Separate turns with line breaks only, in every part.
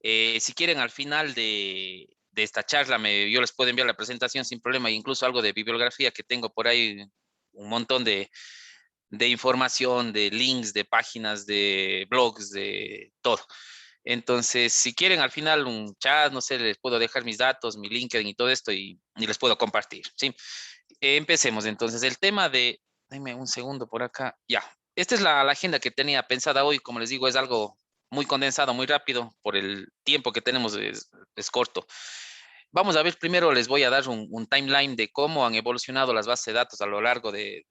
Si quieren, al final de esta charla, yo les puedo enviar la presentación sin problema, e incluso algo de bibliografía que tengo por ahí, un montón de información, de links, de páginas, de blogs, de todo. Entonces, si quieren al final un chat, no sé, les puedo dejar mis datos, mi LinkedIn y todo esto y les puedo compartir, ¿sí? Empecemos entonces. El tema de, dame un segundo por acá, ya. Esta es la agenda que tenía pensada hoy, como les digo, es algo muy condensado, muy rápido, por el tiempo que tenemos es corto. Vamos a ver, primero les voy a dar un timeline de cómo han evolucionado las bases de datos a lo largo de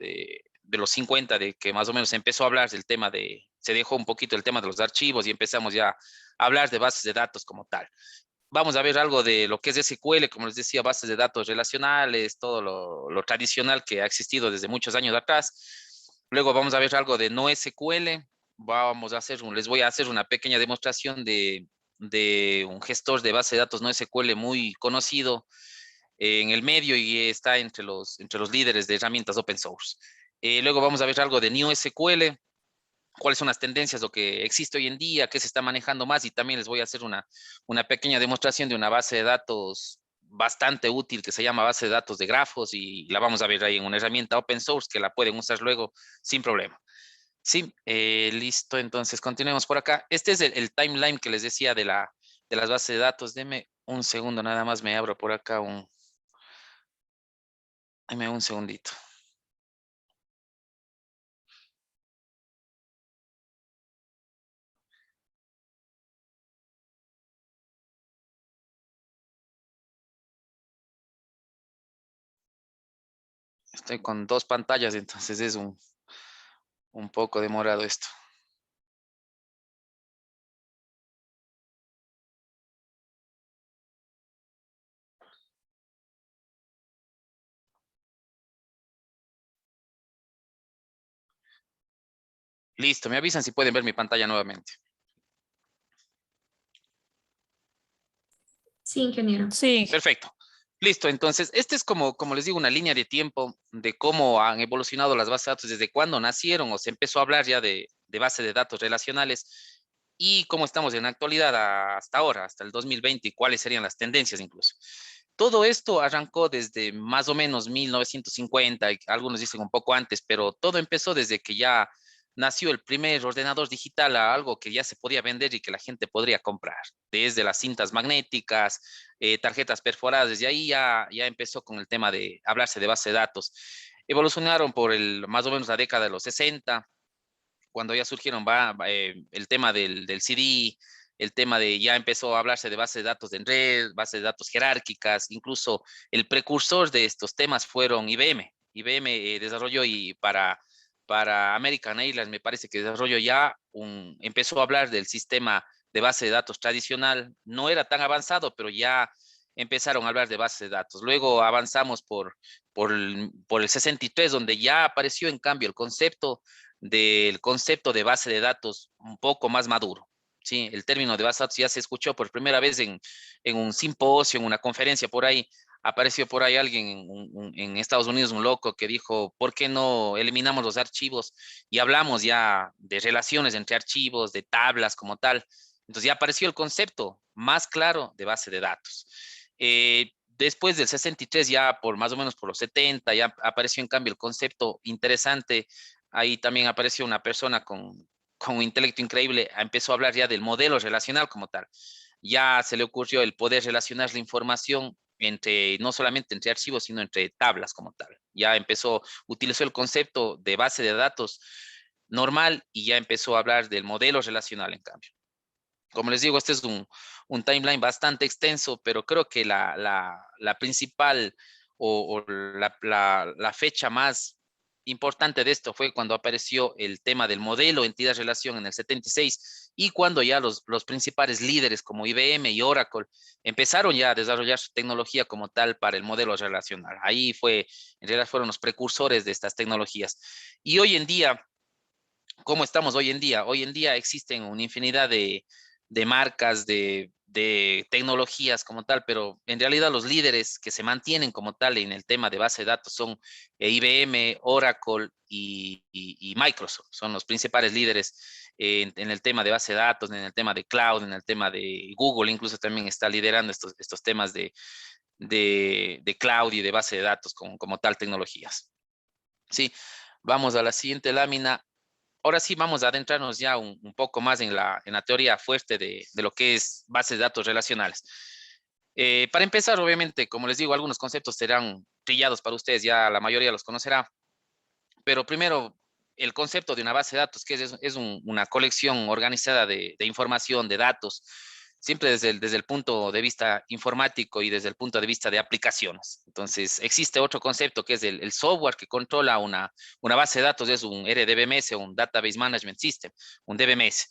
los 50, de que más o menos se empezó a hablar del tema se dejó un poquito el tema de los archivos y empezamos ya a hablar de bases de datos como tal. Vamos a ver algo de lo que es SQL, como les decía, bases de datos relacionales, todo lo tradicional que ha existido desde muchos años atrás. Luego vamos a ver algo de no SQL. Les voy a hacer una pequeña demostración de un gestor de base de datos no SQL muy conocido en el medio y está entre los líderes de herramientas open source. Luego vamos a ver algo de New SQL, cuáles son las tendencias, lo que existe hoy en día, qué se está manejando más, y también les voy a hacer una pequeña demostración de una base de datos bastante útil que se llama base de datos de grafos y la vamos a ver ahí en una herramienta open source que la pueden usar luego sin problema. Sí, listo, entonces continuemos por acá. Este es el timeline que les decía de las bases de datos. Deme un segundo, nada más me abro por acá deme un segundito. Estoy con dos pantallas, entonces es un poco demorado esto. Listo, me avisan si pueden ver mi pantalla nuevamente.
Sí, ingeniero.
Sí,
Perfecto. Listo, entonces, este es como les digo, una línea de tiempo de cómo han evolucionado las bases de datos desde cuándo nacieron o se empezó a hablar ya de base de datos relacionales y cómo estamos en la actualidad hasta ahora, hasta el 2020 y cuáles serían las tendencias incluso. Todo esto arrancó desde más o menos 1950, y algunos dicen un poco antes, pero todo empezó desde que ya nació el primer ordenador digital, a algo que ya se podía vender y que la gente podría comprar, desde las cintas magnéticas, tarjetas perforadas. Desde ahí ya empezó con el tema de hablarse de base de datos. Evolucionaron por más o menos la década de los 60, cuando ya surgieron el tema del CD, el tema de ya empezó a hablarse de base de datos en red, base de datos jerárquicas, incluso el precursor de estos temas fueron IBM. IBM desarrolló y para American Airlines me parece que desarrolló ya empezó a hablar del sistema de base de datos tradicional. No era tan avanzado, pero ya empezaron a hablar de base de datos. Luego avanzamos por el 63, donde ya apareció en cambio el concepto del concepto de base de datos un poco más maduro. Sí, el término de base de datos ya se escuchó por primera vez en un simposio, en una conferencia por ahí. Apareció por ahí alguien en Estados Unidos, un loco, que dijo, ¿por qué no eliminamos los archivos? Y hablamos ya de relaciones entre archivos, de tablas como tal. Entonces ya apareció el concepto más claro de base de datos. Después del 63, ya por más o menos por los 70, ya apareció en cambio el concepto interesante. Ahí también apareció una persona con un intelecto increíble, empezó a hablar ya del modelo relacional como tal. Ya se le ocurrió el poder relacionar la información no solamente entre archivos, sino entre tablas como tal. Ya utilizó el concepto de base de datos normal y ya empezó a hablar del modelo relacional en cambio. Como les digo, este es un timeline bastante extenso, pero creo que la principal o la fecha más importante de esto fue cuando apareció el tema del modelo entidad-relación en el 76 y cuando ya los principales líderes como IBM y Oracle empezaron ya a desarrollar su tecnología como tal para el modelo relacional. En realidad fueron los precursores de estas tecnologías. Y hoy en día, ¿cómo estamos hoy en día? Hoy en día existen una infinidad de marcas, de tecnologías como tal, pero en realidad los líderes que se mantienen como tal en el tema de base de datos son IBM, Oracle y Microsoft. Son los principales líderes en el tema de base de datos, en el tema de cloud, en el tema de Google, incluso también está liderando estos temas de cloud y de base de datos como tal tecnologías. Sí, vamos a la siguiente lámina. Ahora sí vamos a adentrarnos ya un poco más en la teoría fuerte de lo que es bases de datos relacionales. Para empezar, obviamente, como les digo, algunos conceptos serán trillados para ustedes, ya la mayoría los conocerá, pero primero, el concepto de una base de datos, que es una colección organizada de información, de datos, siempre desde el punto de vista informático y desde el punto de vista de aplicaciones. Entonces, existe otro concepto que es el software que controla una base de datos, es un RDBMS, un Database Management System, un DBMS.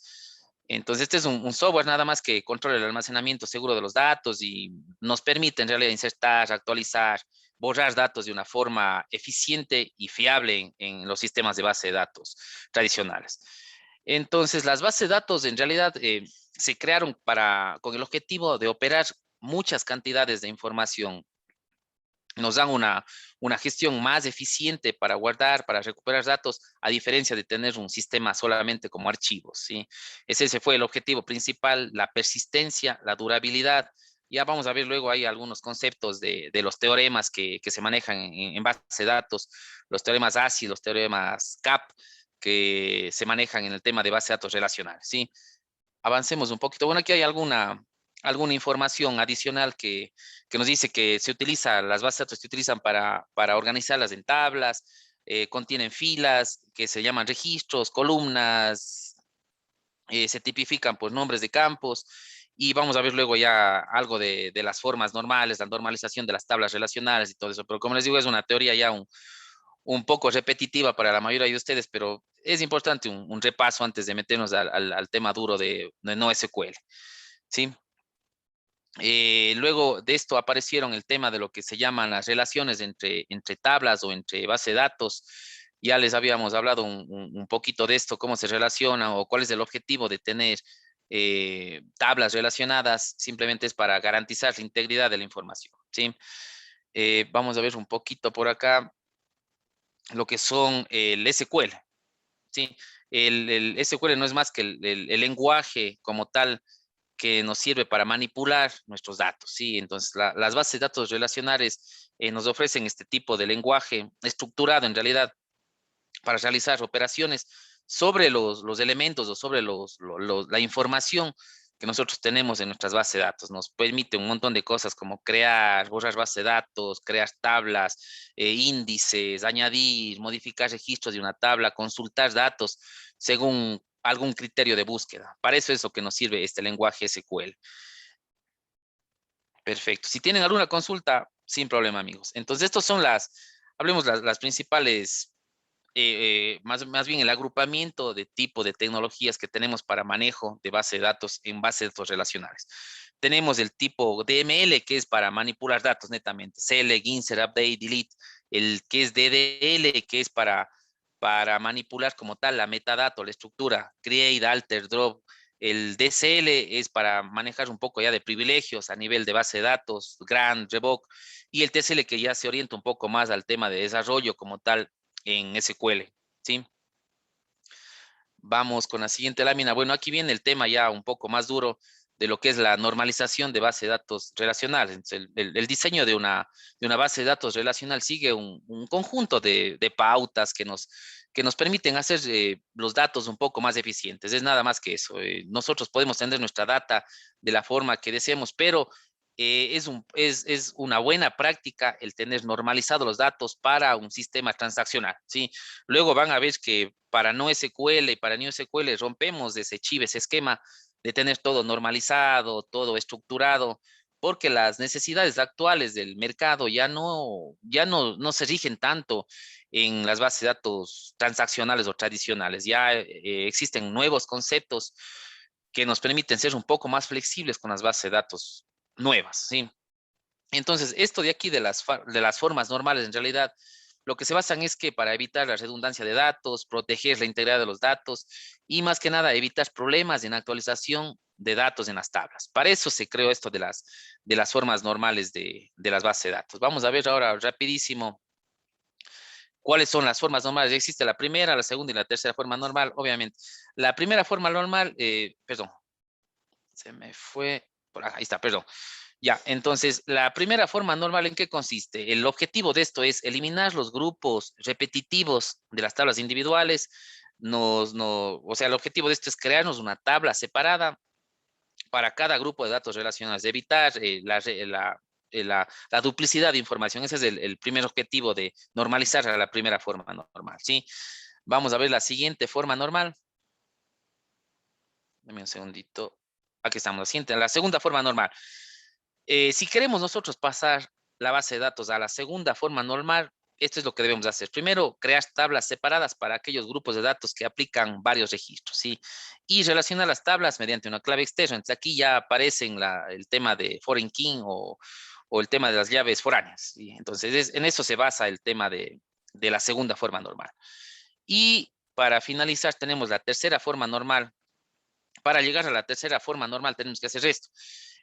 Entonces, este es un software nada más que controla el almacenamiento seguro de los datos y nos permite en realidad insertar, actualizar, borrar datos de una forma eficiente y fiable en los sistemas de base de datos tradicionales. Entonces, las bases de datos en realidad se crearon con el objetivo de operar muchas cantidades de información. Nos dan una gestión más eficiente para guardar, para recuperar datos, a diferencia de tener un sistema solamente como archivos, ¿sí? Ese fue el objetivo principal, la persistencia, la durabilidad. Ya vamos a ver luego hay algunos conceptos de los teoremas que se manejan en base de datos, los teoremas ASI, los teoremas CAP, que se manejan en el tema de base de datos relacionales, ¿sí? Avancemos un poquito. Bueno, aquí hay alguna información adicional que nos dice que las bases de datos se utilizan para organizarlas en tablas, contienen filas que se llaman registros, columnas, se tipifican pues nombres de campos y vamos a ver luego ya algo de las formas normales, la normalización de las tablas relacionales y todo eso. Pero como les digo, es una teoría ya un poco repetitiva para la mayoría de ustedes, pero es importante un repaso antes de meternos al tema duro de NoSQL, ¿sí? Luego de esto aparecieron el tema de lo que se llaman las relaciones entre tablas o entre base de datos. Ya les habíamos hablado un poquito de esto, cómo se relaciona o cuál es el objetivo de tener tablas relacionadas. Simplemente es para garantizar la integridad de la información, ¿sí? Vamos a ver un poquito por acá lo que son el SQL, ¿sí? El SQL no es más que el lenguaje como tal que nos sirve para manipular nuestros datos, ¿sí? Entonces, las bases de datos relacionales nos ofrecen este tipo de lenguaje estructurado en realidad para realizar operaciones sobre los elementos o sobre la información que nosotros tenemos en nuestras bases de datos. Nos permite un montón de cosas como crear, borrar bases de datos, crear tablas, índices, añadir, modificar registros de una tabla, consultar datos según algún criterio de búsqueda. Para eso es lo que nos sirve este lenguaje SQL. Perfecto. Si tienen alguna consulta, sin problema, amigos. Entonces, estos son hablemos las principales más bien el agrupamiento de tipo de tecnologías que tenemos para manejo de base de datos en base de datos relacionales. Tenemos el tipo DML, que es para manipular datos netamente, select, insert, update, delete, el que es DDL, que es para manipular como tal la metadata, la estructura, create, alter, drop. El DCL es para manejar un poco ya de privilegios a nivel de base de datos, grant, revoke, y el TCL que ya se orienta un poco más al tema de desarrollo como tal en SQL, ¿sí? Vamos con la siguiente lámina. Bueno, aquí viene el tema ya un poco más duro de lo que es la normalización de base de datos relacionales. Entonces, el diseño de una base de datos relacional sigue un conjunto de pautas que nos permiten hacer los datos un poco más eficientes. Es nada más que eso. Nosotros podemos tener nuestra data de la forma que deseemos, pero es una buena práctica el tener normalizados los datos para un sistema transaccional, ¿sí? Luego van a ver que para NoSQL y para NewSQL rompemos ese chive, ese esquema de tener todo normalizado, todo estructurado, porque las necesidades actuales del mercado ya no se rigen tanto en las bases de datos transaccionales o tradicionales. Ya existen nuevos conceptos que nos permiten ser un poco más flexibles con las bases de datos nuevas, ¿sí? Entonces, esto de aquí de las formas normales, en realidad, lo que se basan es que para evitar la redundancia de datos, proteger la integridad de los datos y más que nada evitar problemas en actualización de datos en las tablas. Para eso se creó esto de las formas normales de las bases de datos. Vamos a ver ahora rapidísimo cuáles son las formas normales. Existe la primera, la segunda y la tercera forma normal, obviamente. La primera forma normal, perdón, se me fue, por acá, ahí está, perdón. Ya, entonces, la primera forma normal, ¿en qué consiste? El objetivo de esto es eliminar los grupos repetitivos de las tablas individuales. O sea, el objetivo de esto es crearnos una tabla separada para cada grupo de datos relacionados, de evitar la duplicidad de información. Ese es el primer objetivo de normalizar a la primera forma normal, ¿sí? Vamos a ver la siguiente forma normal. Dame un segundito. Aquí estamos, la siguiente, la segunda forma normal. Si queremos nosotros pasar la base de datos a la segunda forma normal, esto es lo que debemos hacer. Primero, crear tablas separadas para aquellos grupos de datos que aplican varios registros, ¿sí? Y relacionar las tablas mediante una clave externa. Entonces, aquí ya aparecen el tema de foreign key o el tema de las llaves foráneas, ¿sí? Entonces, en eso se basa el tema de la segunda forma normal. Y para finalizar, tenemos la tercera forma normal. Para llegar a la tercera forma normal tenemos que hacer esto.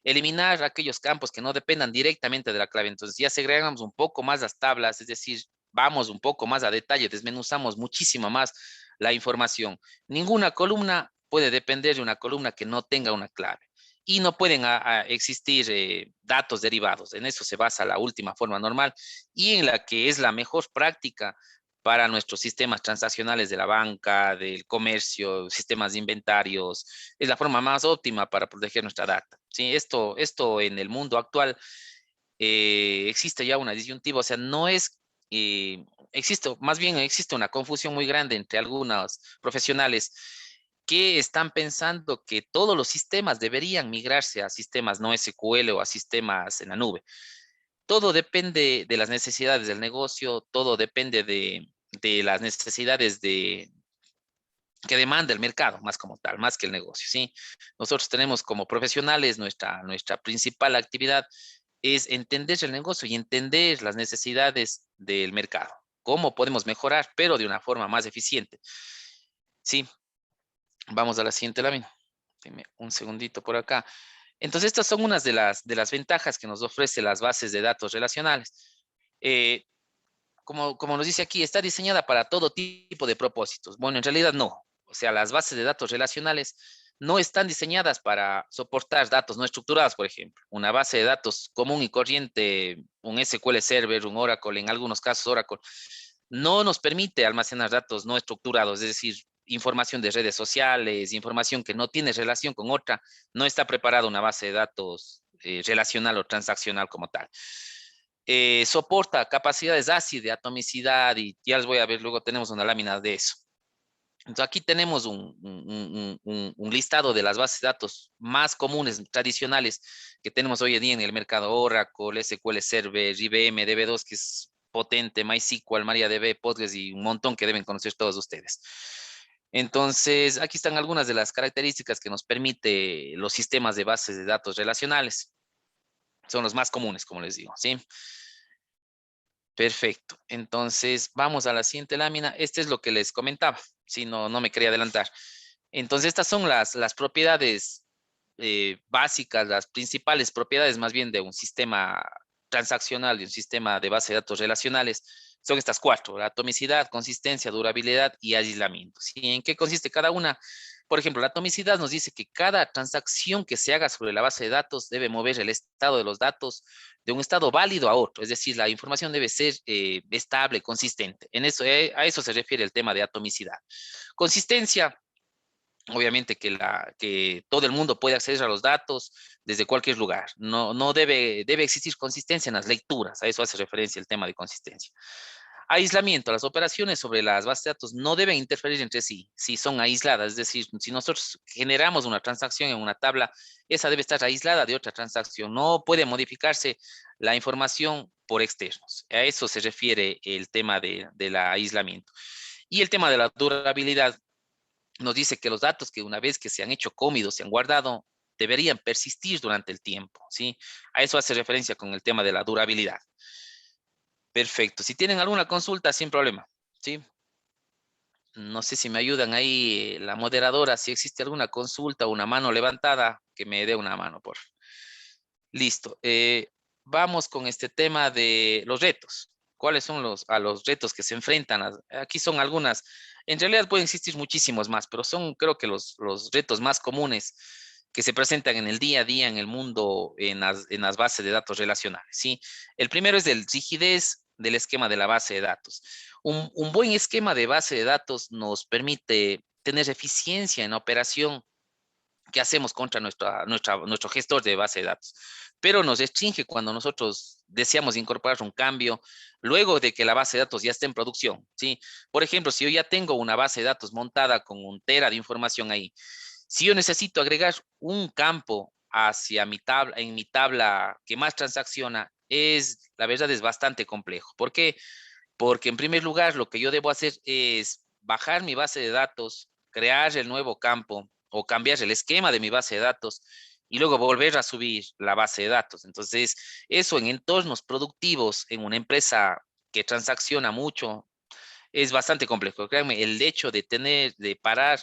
Eliminar aquellos campos que no dependan directamente de la clave. Entonces ya segregamos un poco más las tablas, es decir, vamos un poco más a detalle, desmenuzamos muchísimo más la información. Ninguna columna puede depender de una columna que no tenga una clave. Y no pueden existir datos derivados. En eso se basa la última forma normal y en la que es la mejor práctica para nuestros sistemas transaccionales de la banca, del comercio, sistemas de inventarios. Es la forma más óptima para proteger nuestra data. ¿Sí? Esto en el mundo actual existe ya una disyuntiva, o sea, no es, más bien existe una confusión muy grande entre algunos profesionales que están pensando que todos los sistemas deberían migrarse a sistemas no SQL o a sistemas en la nube. Todo depende de las necesidades del negocio, todo depende de las necesidades que demanda el mercado, más como tal, más que el negocio, ¿sí? Nosotros tenemos como profesionales nuestra principal actividad es entender el negocio y entender las necesidades del mercado. Cómo podemos mejorar, pero de una forma más eficiente. Sí, vamos a la siguiente lámina. Dime un segundito por acá. Entonces, estas son unas de las ventajas que nos ofrece las bases de datos relacionales. Eh, como nos dice aquí, está diseñada para todo tipo de propósitos. Bueno, en realidad no. O sea, las bases de datos relacionales no están diseñadas para soportar datos no estructurados, por ejemplo. Una base de datos común y corriente, un SQL Server, un Oracle, en algunos casos Oracle, no nos permite almacenar datos no estructurados, es decir, información de redes sociales, información que no tiene relación con otra, no está preparada una base de datos relacional o transaccional como tal. Soporta capacidades ACID de atomicidad y ya les voy a ver, luego tenemos una lámina de eso. Entonces aquí tenemos un listado de las bases de datos más comunes, tradicionales, que tenemos hoy en día en el mercado: Oracle, SQL Server, IBM, DB2, que es potente, MySQL, MariaDB, Postgres y un montón que deben conocer todos ustedes. Entonces, aquí están algunas de las características que nos permite los sistemas de bases de datos relacionales. Son los más comunes, como les digo, ¿sí? Perfecto. Entonces, vamos a la siguiente lámina. Este es lo que les comentaba. Si no, no me quería adelantar. Entonces, estas son las propiedades básicas, las principales propiedades más bien de un sistema transaccional, de un sistema de base de datos relacionales. Son estas cuatro: la atomicidad, consistencia, durabilidad y aislamiento. ¿Sí? ¿En qué consiste cada una? Por ejemplo, la atomicidad nos dice que cada transacción que se haga sobre la base de datos debe mover el estado de los datos de un estado válido a otro, es decir, la información debe ser estable, consistente. A eso se refiere el tema de atomicidad. Consistencia, obviamente que todo el mundo puede acceder a los datos desde cualquier lugar. No debe existir consistencia en las lecturas, a eso hace referencia el tema de consistencia. Aislamiento: las operaciones sobre las bases de datos no deben interferir entre sí si son aisladas, es decir, si nosotros generamos una transacción en una tabla, esa debe estar aislada de otra transacción, no puede modificarse la información por externos. A eso se refiere el tema del aislamiento. Y el tema de la durabilidad nos dice que los datos que una vez que se han hecho comidos, se han guardado, deberían persistir durante el tiempo, ¿sí? A eso hace referencia con el tema de la durabilidad. Perfecto. Si tienen alguna consulta, sin problema, ¿sí? No sé si me ayudan ahí la moderadora, si existe alguna consulta o una mano levantada, que me dé una mano, por favor. Listo. Vamos con este tema de los retos. ¿Cuáles son los retos que se enfrentan? Aquí son algunas. En realidad pueden existir muchísimos más, pero son creo que los retos más comunes que se presentan en el día a día en el mundo en las bases de datos relacionales, ¿sí? El primero es el rigidez del esquema de la base de datos. Un buen esquema de base de datos nos permite tener eficiencia en la operación que hacemos contra nuestro gestor de base de datos, pero nos restringe cuando nosotros deseamos incorporar un cambio luego de que la base de datos ya esté en producción, ¿sí? Por ejemplo, si yo ya tengo una base de datos montada con un tera de información ahí, si yo necesito agregar un campo hacia en mi tabla que más transacciona, la verdad es bastante complejo. ¿Por qué? Porque en primer lugar, lo que yo debo hacer es bajar mi base de datos, crear el nuevo campo o cambiar el esquema de mi base de datos y luego volver a subir la base de datos. Entonces, eso en entornos productivos, en una empresa que transacciona mucho, es bastante complejo. Créanme, el hecho de parar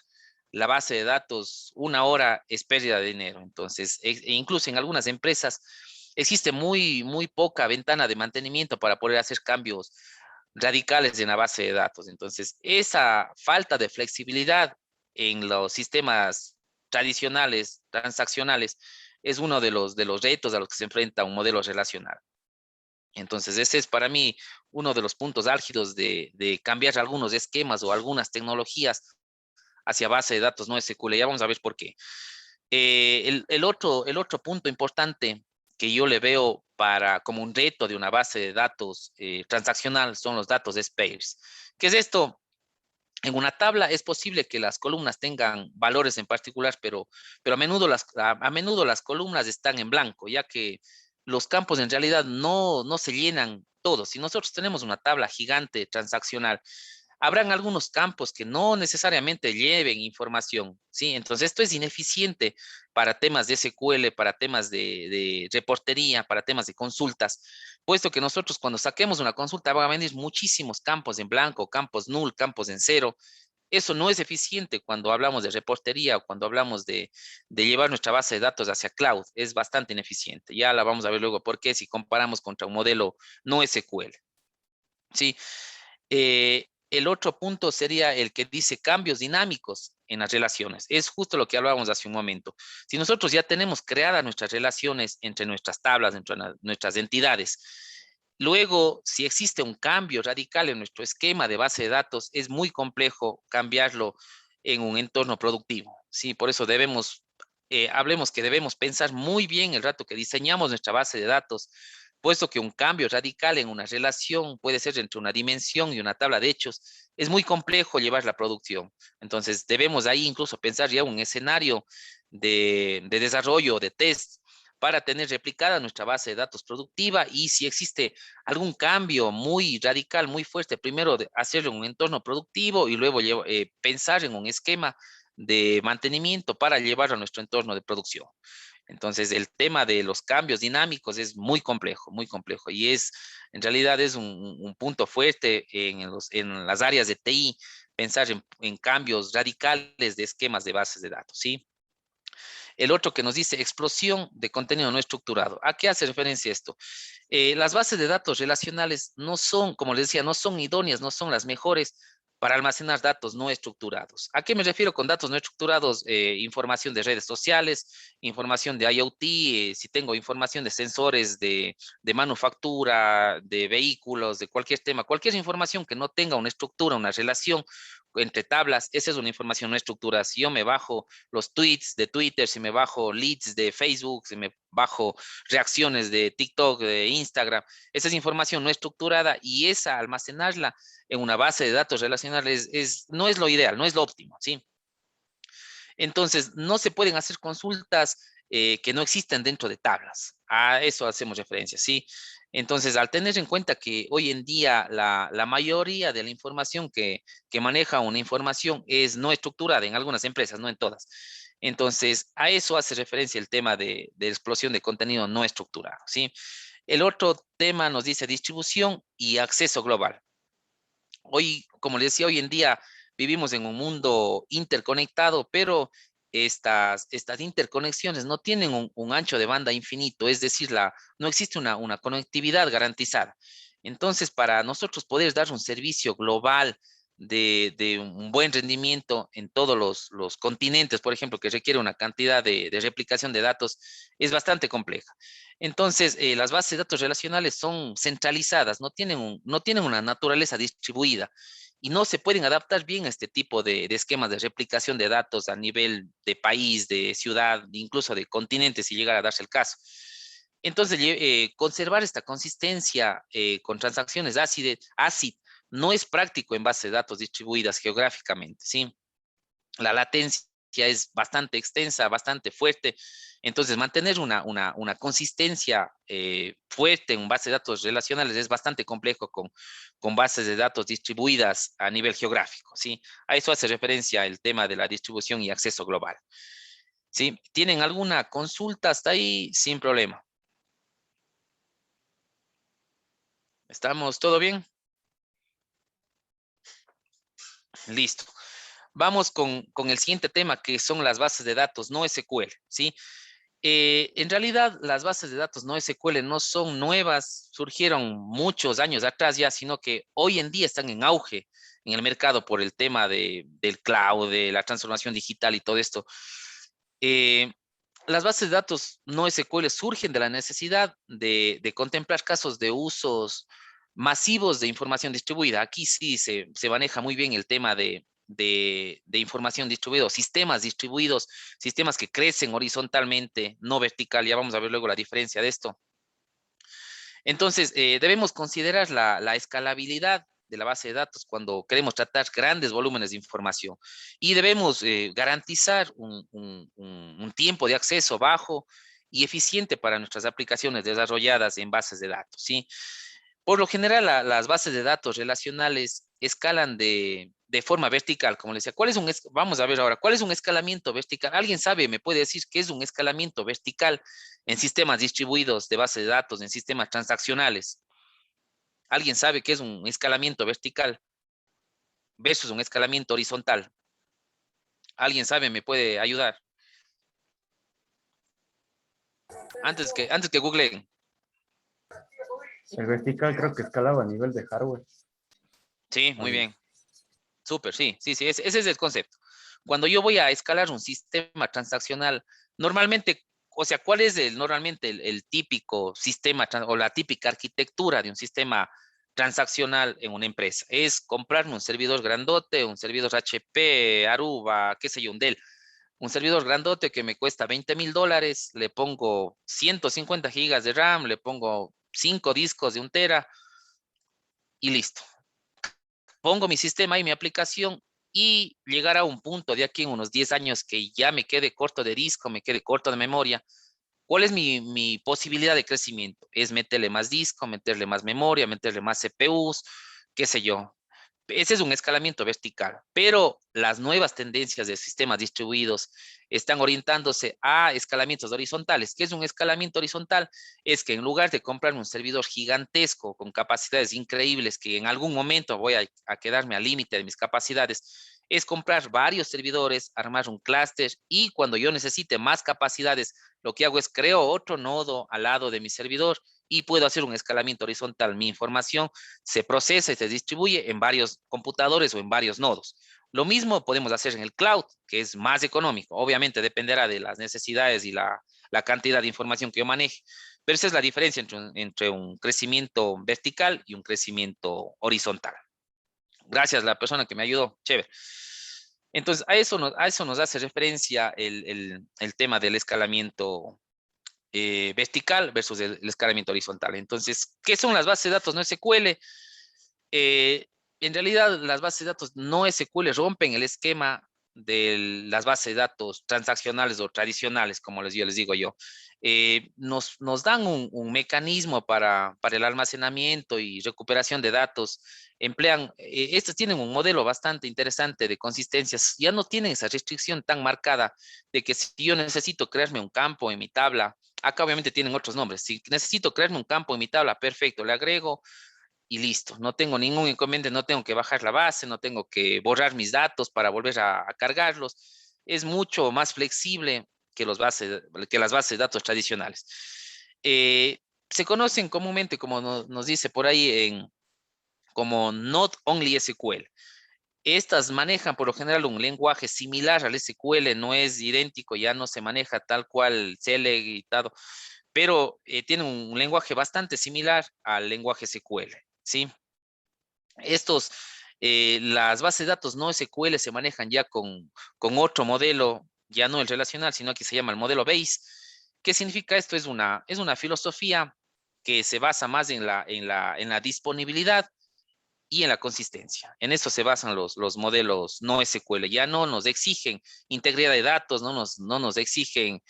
la base de datos una hora es pérdida de dinero. Entonces, incluso en algunas empresas existe muy poca ventana de mantenimiento para poder hacer cambios radicales en la base de datos. Entonces, esa falta de flexibilidad en los sistemas tradicionales, transaccionales, es uno de los retos a los que se enfrenta un modelo relacional. Entonces, ese es para mí uno de los puntos álgidos de cambiar algunos esquemas o algunas tecnologías hacia base de datos no SQL. Ya vamos a ver por qué. El otro punto importante que yo le veo como un reto de una base de datos transaccional son los datos de Speirs. ¿Qué es esto? En una tabla es posible que las columnas tengan valores en particular, pero a menudo las columnas están en blanco, ya que los campos en realidad no se llenan todos. Si nosotros tenemos una tabla gigante transaccional, habrán algunos campos que no necesariamente lleven información, ¿sí? Entonces, esto es ineficiente para temas de SQL, para temas de reportería, para temas de consultas, puesto que nosotros cuando saquemos una consulta van a venir muchísimos campos en blanco, campos null, campos en cero. Eso no es eficiente cuando hablamos de reportería o cuando hablamos de llevar nuestra base de datos hacia cloud. Es bastante ineficiente. Ya la vamos a ver luego por qué si comparamos contra un modelo no SQL, ¿sí? El otro punto sería el que dice cambios dinámicos en las relaciones. Es justo lo que hablábamos hace un momento. Si nosotros ya tenemos creadas nuestras relaciones entre nuestras tablas, entre nuestras entidades, luego, si existe un cambio radical en nuestro esquema de base de datos, es muy complejo cambiarlo en un entorno productivo. Sí, por eso hablemos que debemos pensar muy bien el rato que diseñamos nuestra base de datos, puesto que un cambio radical en una relación puede ser entre una dimensión y una tabla de hechos, es muy complejo llevar la producción. Entonces, debemos ahí incluso pensar ya un escenario de desarrollo, de test, para tener replicada nuestra base de datos productiva y si existe algún cambio muy radical, muy fuerte, primero hacerlo en un entorno productivo y luego pensar en un esquema de mantenimiento para llevarlo a nuestro entorno de producción. Entonces, el tema de los cambios dinámicos es muy complejo y en realidad es un punto fuerte en las áreas de TI, pensar en cambios radicales de esquemas de bases de datos, ¿sí? El otro que nos dice explosión de contenido no estructurado. ¿A qué hace referencia esto? Las bases de datos relacionales no son, como les decía, no son idóneas, no son las mejores para almacenar datos no estructurados. ¿A qué me refiero con datos no estructurados? Información de redes sociales, información de IoT, si tengo información de sensores de manufactura, de vehículos, de cualquier tema, cualquier información que no tenga una estructura, una relación entre tablas, esa es una información no estructurada. Si yo me bajo los tweets de Twitter, si me bajo leads de Facebook, si me bajo reacciones de TikTok, de Instagram, esa es información no estructurada y esa almacenarla en una base de datos relacionales no es lo ideal, no es lo óptimo, ¿sí? Entonces, no se pueden hacer consultas que no existen dentro de tablas. A eso hacemos referencia, ¿sí? Entonces, al tener en cuenta que hoy en día la mayoría de la información que maneja una información es no estructurada en algunas empresas, no en todas. Entonces, a eso hace referencia el tema de explosión de contenido no estructurado, ¿sí? El otro tema nos dice distribución y acceso global. Hoy, como les decía, hoy en día vivimos en un mundo interconectado, pero estas interconexiones no tienen un ancho de banda infinito, es decir, no existe una conectividad garantizada. Entonces, para nosotros poder dar un servicio global de un buen rendimiento en todos los continentes, por ejemplo, que requiere una cantidad de replicación de datos, es bastante compleja. Entonces, las bases de datos relacionales son centralizadas, no tienen una naturaleza distribuida y no se pueden adaptar bien a este tipo de esquemas de replicación de datos a nivel de país, de ciudad, incluso de continente, si llegara a darse el caso. Entonces, conservar esta consistencia con transacciones ACID no es práctico en bases de datos distribuidas geográficamente, ¿sí? La latencia es bastante extensa, bastante fuerte. Entonces, mantener una consistencia fuerte en base de datos relacionales es bastante complejo con bases de datos distribuidas a nivel geográfico, ¿sí? A eso hace referencia el tema de la distribución y acceso global, ¿sí? ¿Tienen alguna consulta hasta ahí? Sin problema. ¿Estamos todo bien? Listo. Vamos con el siguiente tema, que son las bases de datos no SQL, ¿sí? En realidad, las bases de datos no SQL no son nuevas, surgieron muchos años atrás ya, sino que hoy en día están en auge en el mercado por el tema del cloud, de la transformación digital y todo esto. Eh, las bases de datos no SQL surgen de la necesidad de contemplar casos de usos masivos de información distribuida. Aquí sí se maneja muy bien el tema de información distribuida, sistemas distribuidos, sistemas que crecen horizontalmente, no vertical. Ya vamos a ver luego la diferencia de esto. Entonces, debemos considerar la escalabilidad de la base de datos cuando queremos tratar grandes volúmenes de información y debemos garantizar un tiempo de acceso bajo y eficiente para nuestras aplicaciones desarrolladas en bases de datos, ¿sí? Por lo general, las bases de datos relacionales escalan de forma vertical, como les decía. Vamos a ver ahora, ¿cuál es un escalamiento vertical? ¿Alguien sabe, me puede decir qué es un escalamiento vertical en sistemas distribuidos de base de datos, en sistemas transaccionales? ¿Alguien sabe qué es un escalamiento vertical versus un escalamiento horizontal? ¿Alguien sabe, me puede ayudar? Antes que googleen.
El vertical creo que escalaba a nivel de hardware.
Sí, muy bien. Súper, sí, ese es el concepto. Cuando yo voy a escalar un sistema transaccional, normalmente, o sea, ¿cuál es normalmente el típico sistema o la típica arquitectura de un sistema transaccional en una empresa? Es comprarme un servidor grandote, un servidor HP, Aruba, qué sé yo, un Dell, un servidor grandote que me cuesta $20,000, le pongo 150 gigas de RAM, le pongo 5 discos de 1 tera y listo. Pongo mi sistema y mi aplicación y llegar a un punto de aquí en unos 10 años que ya me quede corto de disco, me quede corto de memoria. ¿Cuál es mi posibilidad de crecimiento? Es meterle más disco, meterle más memoria, meterle más CPUs, qué sé yo. Ese es un escalamiento vertical, pero las nuevas tendencias de sistemas distribuidos están orientándose a escalamientos horizontales. ¿Qué es un escalamiento horizontal? Es que en lugar de comprarme un servidor gigantesco con capacidades increíbles, que en algún momento voy a quedarme al límite de mis capacidades, es comprar varios servidores, armar un clúster y cuando yo necesite más capacidades, lo que hago es creo otro nodo al lado de mi servidor y puedo hacer un escalamiento horizontal. Mi información se procesa y se distribuye en varios computadores o en varios nodos. Lo mismo podemos hacer en el cloud, que es más económico. Obviamente dependerá de las necesidades y la cantidad de información que yo maneje. Pero esa es la diferencia entre un crecimiento vertical y un crecimiento horizontal. Gracias a la persona que me ayudó. Chévere. Entonces, a eso nos hace referencia el tema del escalamiento vertical versus el escalamiento horizontal. Entonces, ¿qué son las bases de datos no SQL? En realidad, las bases de datos no SQL rompen el esquema de las bases de datos transaccionales o tradicionales, como yo les digo yo. Nos dan un mecanismo para el almacenamiento y recuperación de datos. Estos tienen un modelo bastante interesante de consistencias. Ya no tienen esa restricción tan marcada de que si yo necesito crearme un campo en mi tabla Acá obviamente tienen otros nombres. Si necesito crearme un campo en mi tabla, perfecto, le agrego y listo. No tengo ningún inconveniente, no tengo que bajar la base, no tengo que borrar mis datos para volver a cargarlos. Es mucho más flexible que, que las bases de datos tradicionales. Se conocen comúnmente, como nos dice por ahí, como Not Only SQL. Estas manejan por lo general un lenguaje similar al SQL, no es idéntico, ya no se maneja tal cual Select y todo, pero tiene un lenguaje bastante similar al lenguaje SQL, ¿sí? Estos, las bases de datos no SQL se manejan ya con otro modelo, ya no el relacional, sino que se llama el modelo Base. ¿Qué significa esto? Es una filosofía que se basa más en la disponibilidad y en la consistencia. En eso se basan los modelos no SQL. Ya no nos exigen integridad de datos, no nos exigen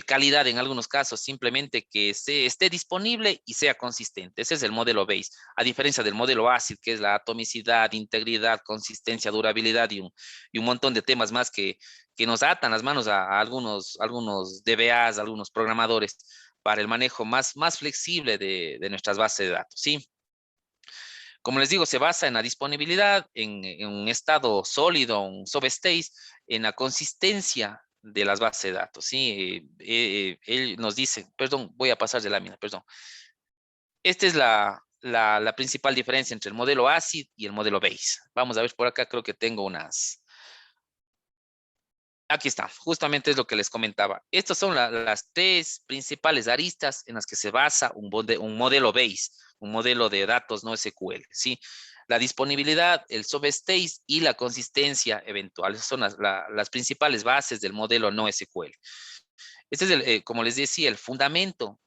calidad en algunos casos, simplemente que esté disponible y sea consistente. Ese es el modelo Base, a diferencia del modelo ACID, que es la atomicidad, integridad, consistencia, durabilidad y un montón de temas más que nos atan las manos a algunos DBAs, a algunos programadores para el manejo más flexible de nuestras bases de datos, ¿sí? Como les digo, se basa en la disponibilidad, en un estado sólido, un substate, en la consistencia de las bases de datos, ¿sí? Él nos dice, perdón, voy a pasar de lámina, perdón. Esta es la principal diferencia entre el modelo ACID y el modelo BASE. Vamos a ver por acá, creo que tengo unas. Aquí está, justamente es lo que les comentaba. Estas son las tres principales aristas en las que se basa un modelo Base, un modelo de datos no SQL, ¿sí? La disponibilidad, el substate y la consistencia eventual. Esas son las principales bases del modelo no SQL. Este es, como les decía, el fundamento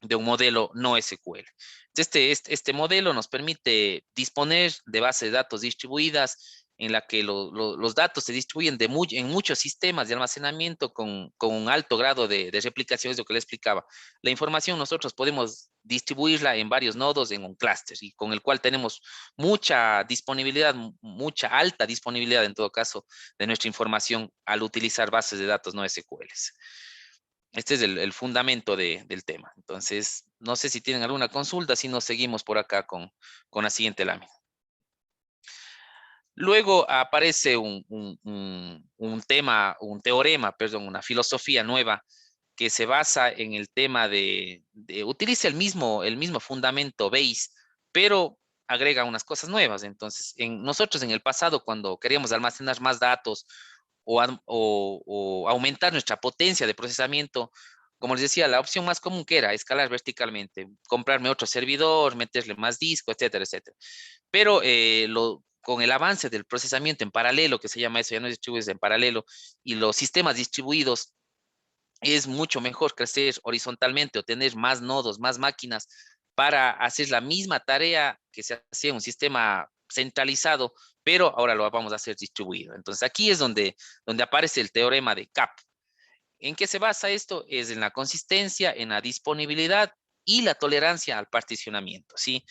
de un modelo no SQL. Este modelo nos permite disponer de bases de datos distribuidas en la que los datos se distribuyen en muchos sistemas de almacenamiento con un alto grado de replicación, es lo que le explicaba. La información nosotros podemos distribuirla en varios nodos en un clúster y con el cual tenemos mucha disponibilidad, mucha alta disponibilidad en todo caso de nuestra información al utilizar bases de datos no SQL. Este es el fundamento del tema. Entonces, no sé si tienen alguna consulta, si no seguimos por acá con la siguiente lámina. Luego aparece un tema, un teorema, perdón, una filosofía nueva que se basa en el tema utiliza el mismo fundamento Base, pero agrega unas cosas nuevas. Entonces, nosotros en el pasado, cuando queríamos almacenar más datos o aumentar nuestra potencia de procesamiento, como les decía, la opción más común que era escalar verticalmente, comprarme otro servidor, meterle más disco, etcétera, etcétera. Pero con el avance del procesamiento en paralelo, que se llama eso, ya no es distribuidos en paralelo, y los sistemas distribuidos, es mucho mejor crecer horizontalmente o tener más nodos, más máquinas para hacer la misma tarea que se hacía en un sistema centralizado, pero ahora lo vamos a hacer distribuido. Entonces aquí es donde aparece el teorema de CAP. ¿En qué se basa esto? Es en la consistencia, en la disponibilidad y la tolerancia al particionamiento, ¿sí?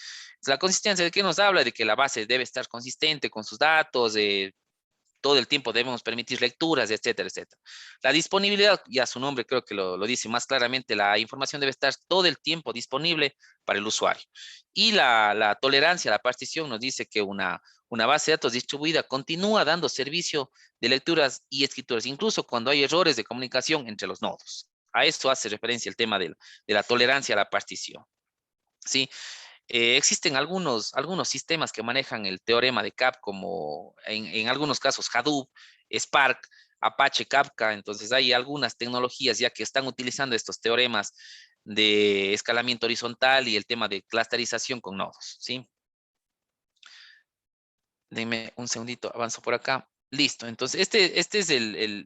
La consistencia de qué nos habla, de que la base debe estar consistente con sus datos, todo el tiempo debemos permitir lecturas, etcétera, etcétera. La disponibilidad, ya su nombre creo que lo dice más claramente, la información debe estar todo el tiempo disponible para el usuario. Y la tolerancia a la partición nos dice que una base de datos distribuida continúa dando servicio de lecturas y escrituras, incluso cuando hay errores de comunicación entre los nodos. A eso hace referencia el tema de la tolerancia a la partición. ¿Sí? Existen algunos sistemas que manejan el teorema de CAP, como en algunos casos Hadoop, Spark, Apache Kafka. Entonces hay algunas tecnologías ya que están utilizando estos teoremas de escalamiento horizontal y el tema de clusterización con nodos, ¿sí? Denme un segundito, avanzo por acá. Listo, entonces este es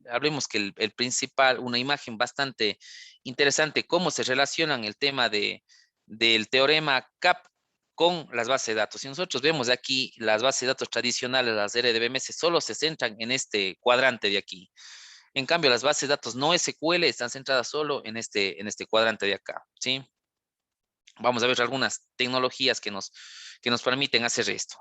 hablemos que el principal, una imagen bastante interesante, cómo se relacionan el tema del teorema CAP con las bases de datos. Si nosotros vemos de aquí, las bases de datos tradicionales, las RDBMS, solo se centran en este cuadrante de aquí. En cambio, las bases de datos no SQL están centradas solo en este cuadrante de acá, ¿sí? Vamos a ver algunas tecnologías que nos permiten hacer esto.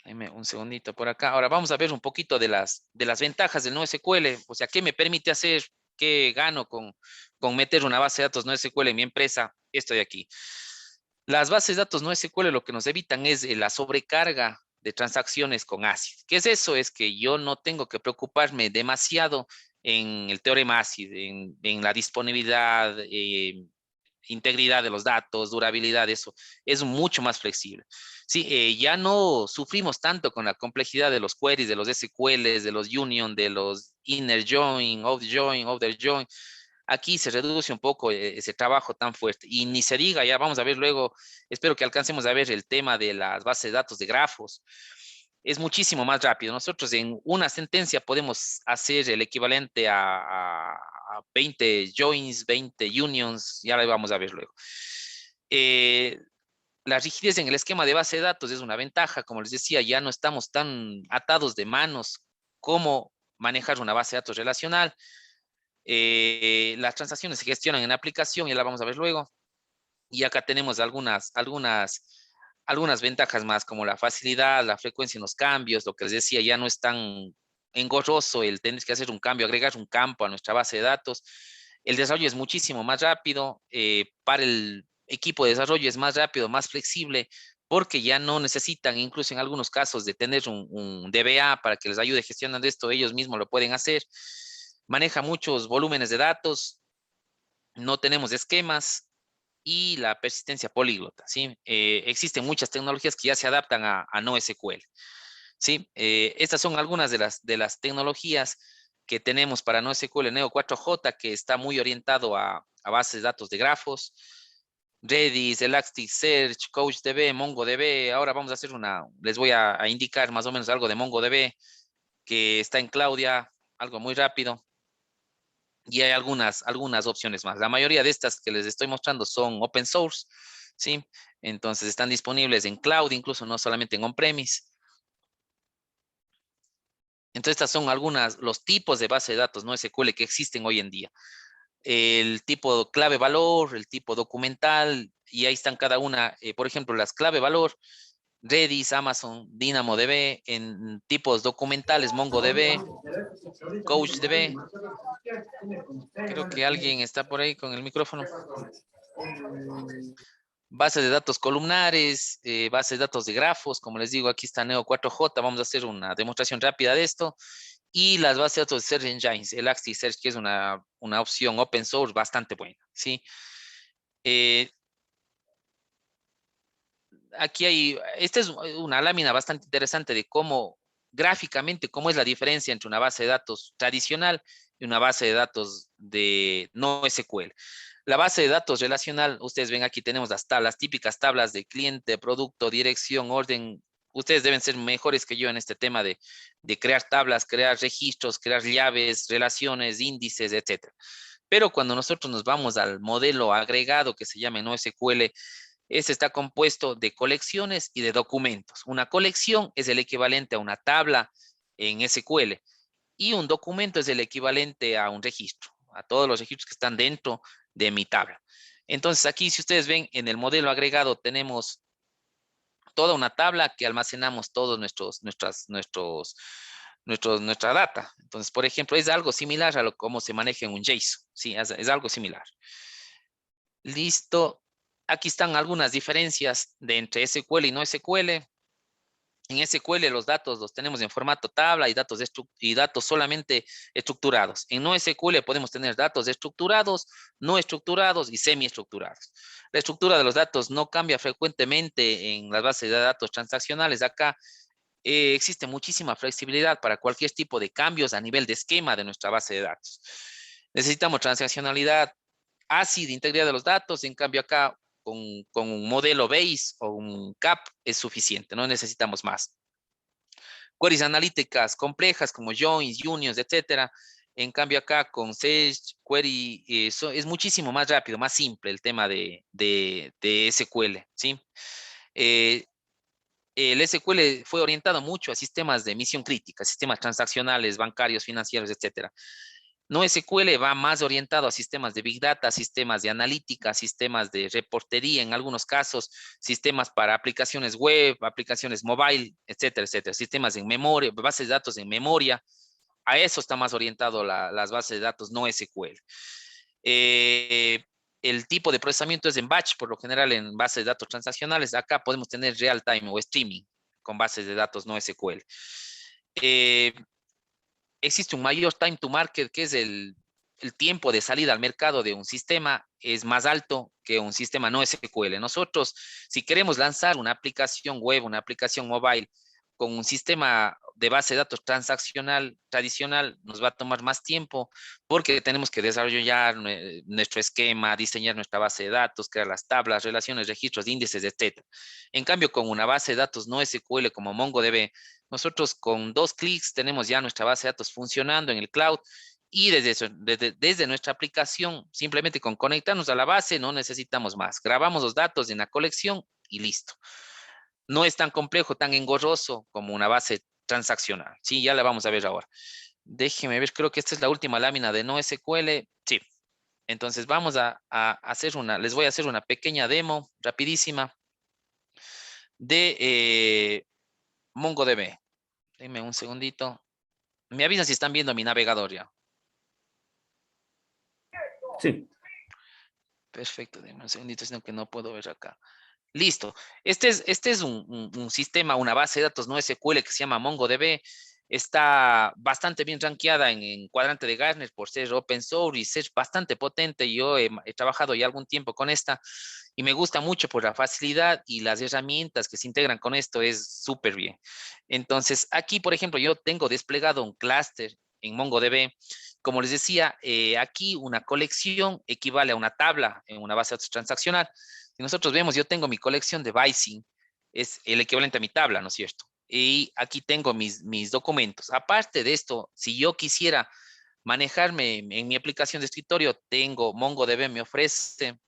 Deme un segundito por acá. Ahora vamos a ver un poquito de las ventajas del NoSQL. O sea, ¿qué me permite hacer? ¿Qué gano con meter una base de datos NoSQL en mi empresa? Estoy aquí. Las bases de datos NoSQL lo que nos evitan es la sobrecarga de transacciones con ACID. ¿Qué es eso? Es que yo no tengo que preocuparme demasiado en el teorema ACID, en la disponibilidad, integridad de los datos, durabilidad, eso es mucho más flexible. Sí, ya no sufrimos tanto con la complejidad de los queries, de los SQLs, de los union, de los inner join, outer join. Aquí se reduce un poco ese trabajo tan fuerte. Y ni se diga, ya vamos a ver luego, espero que alcancemos a ver el tema de las bases de datos de grafos. Es muchísimo más rápido. Nosotros en una sentencia podemos hacer el equivalente a 20 joins, 20 unions, ya lo vamos a ver luego. La rigidez en el esquema de base de datos es una ventaja. Como les decía, ya no estamos tan atados de manos como manejar una base de datos relacional. Las transacciones se gestionan en la aplicación, ya la vamos a ver luego. Y acá tenemos algunas ventajas más, como la facilidad, la frecuencia en los cambios, lo que les decía, ya no es tan engorroso el tener que hacer un cambio, agregar un campo a nuestra base de datos. El desarrollo es muchísimo más rápido, para el equipo de desarrollo es más rápido, más flexible, porque ya no necesitan, incluso en algunos casos, de tener un DBA para que les ayude gestionando esto, ellos mismos lo pueden hacer. Maneja muchos volúmenes de datos, no tenemos esquemas, y la persistencia políglota, ¿sí? Existen muchas tecnologías que ya se adaptan a NoSQL, ¿sí? Estas son algunas de las tecnologías que tenemos para NoSQL Neo 4J, que está muy orientado a bases de datos de grafos, Redis, Elasticsearch, CouchDB, MongoDB. Ahora vamos a hacer les voy a indicar más o menos algo de MongoDB, que está en Claudia, algo muy rápido. Y hay algunas opciones más. La mayoría de estas que les estoy mostrando son open source, ¿sí? Entonces están disponibles en cloud, incluso no solamente en on-premise. Entonces estas son los tipos de base de datos NoSQL que existen hoy en día. El tipo clave valor, el tipo documental, y ahí están cada una. Por ejemplo, las clave valor, Redis, Amazon, DynamoDB, en tipos documentales, MongoDB, CouchDB. Creo que alguien está por ahí con el micrófono. Bases de datos columnares, bases de datos de grafos, como les digo, aquí está Neo 4J, vamos a hacer una demostración rápida de esto, y las bases de datos de Search Engines, Elasticsearch, que es una opción open source bastante buena, ¿sí? Esta es una lámina bastante interesante de gráficamente, cómo es la diferencia entre una base de datos tradicional y una base de datos de NoSQL. La base de datos relacional, ustedes ven aquí tenemos las típicas tablas de cliente, producto, dirección, orden. Ustedes deben ser mejores que yo en este tema de crear tablas, crear registros, crear llaves, relaciones, índices, etc. Pero cuando nosotros nos vamos al modelo agregado que se llama NoSQL, este está compuesto de colecciones y de documentos. Una colección es el equivalente a una tabla en SQL y un documento es el equivalente a un registro, a todos los registros que están dentro de mi tabla. Entonces aquí, si ustedes ven, en el modelo agregado tenemos toda una tabla que almacenamos todos nuestra data. Entonces, por ejemplo, es algo similar a cómo se maneja en un JSON. Sí, es algo similar. Listo. Aquí están algunas diferencias entre SQL y no SQL. En SQL los datos los tenemos en formato tabla y datos solamente estructurados. En NoSQL podemos tener datos estructurados, no estructurados y semiestructurados. La estructura de los datos no cambia frecuentemente en las bases de datos transaccionales. Acá existe muchísima flexibilidad para cualquier tipo de cambios a nivel de esquema de nuestra base de datos. Necesitamos transaccionalidad, ACID, integridad de los datos. En cambio acá con un modelo base o un CAP es suficiente, no necesitamos más. Queries analíticas complejas como joins, unions, etcétera. En cambio acá con Sage Query es muchísimo más rápido, más simple el tema de SQL, ¿sí? El SQL fue orientado mucho a sistemas de misión crítica, sistemas transaccionales, bancarios, financieros, etcétera. NoSQL va más orientado a sistemas de Big Data, sistemas de analítica, sistemas de reportería, en algunos casos, sistemas para aplicaciones web, aplicaciones mobile, etcétera, etcétera. Sistemas en memoria, bases de datos en memoria. a eso está más orientado las bases de datos no SQL. El tipo de procesamiento es en batch, por lo general en bases de datos transaccionales. Acá podemos tener real time o streaming con bases de datos no SQL. Existe un mayor time to market, que es el tiempo de salida al mercado de un sistema es más alto que un sistema no SQL. Nosotros, si queremos lanzar una aplicación web, una aplicación mobile con un sistema de base de datos transaccional tradicional, nos va a tomar más tiempo porque tenemos que desarrollar nuestro esquema, diseñar nuestra base de datos, crear las tablas, relaciones, registros, índices, etc. En cambio, con una base de datos no SQL como MongoDB, nosotros con 2 clics tenemos ya nuestra base de datos funcionando en el cloud y desde nuestra aplicación, simplemente con conectarnos a la base, no necesitamos más. Grabamos los datos en la colección y listo. No es tan complejo, tan engorroso como una base transaccional. Sí, ya la vamos a ver ahora. Déjeme ver, creo que esta es la última lámina de NoSQL. Sí, entonces vamos a hacer les voy a hacer una pequeña demo rapidísima de MongoDB. Denme un segundito. Me avisan si están viendo mi navegador ya.
Sí.
Perfecto, denme un segundito, sino que no puedo ver acá. Listo. Este es un sistema, una base de datos no SQL que se llama MongoDB. Está bastante bien rankeada en cuadrante de Gartner por ser open source y ser bastante potente. Yo he trabajado ya algún tiempo con esta y me gusta mucho por la facilidad y las herramientas que se integran con esto. Es súper bien. Entonces, aquí, por ejemplo, yo tengo desplegado un clúster en MongoDB. Como les decía, aquí una colección equivale a una tabla en una base de datos transaccional. Si nosotros vemos, yo tengo mi colección de Bicing, es el equivalente a mi tabla, ¿no es cierto? Y aquí tengo mis documentos. Aparte de esto, si yo quisiera manejarme en mi aplicación de escritorio, tengo MongoDB, me ofrece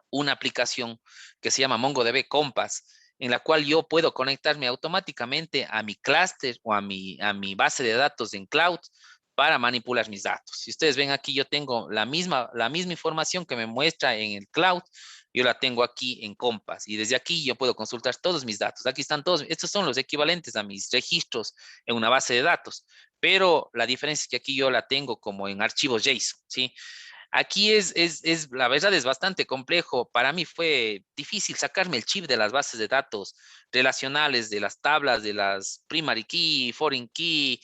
una aplicación que se llama MongoDB Compass, en la cual yo puedo conectarme automáticamente a mi clúster o a mi base de datos en cloud para manipular mis datos. Si ustedes ven aquí, yo tengo la misma información que me muestra en el cloud, yo la tengo aquí en Compass y desde aquí yo puedo consultar todos mis datos. Aquí están todos, estos son los equivalentes a mis registros en una base de datos, pero la diferencia es que aquí yo la tengo como en archivos JSON, ¿sí? Aquí la verdad es bastante complejo. Para mí fue difícil sacarme el chip de las bases de datos relacionales, de las tablas, de las primary key, foreign key,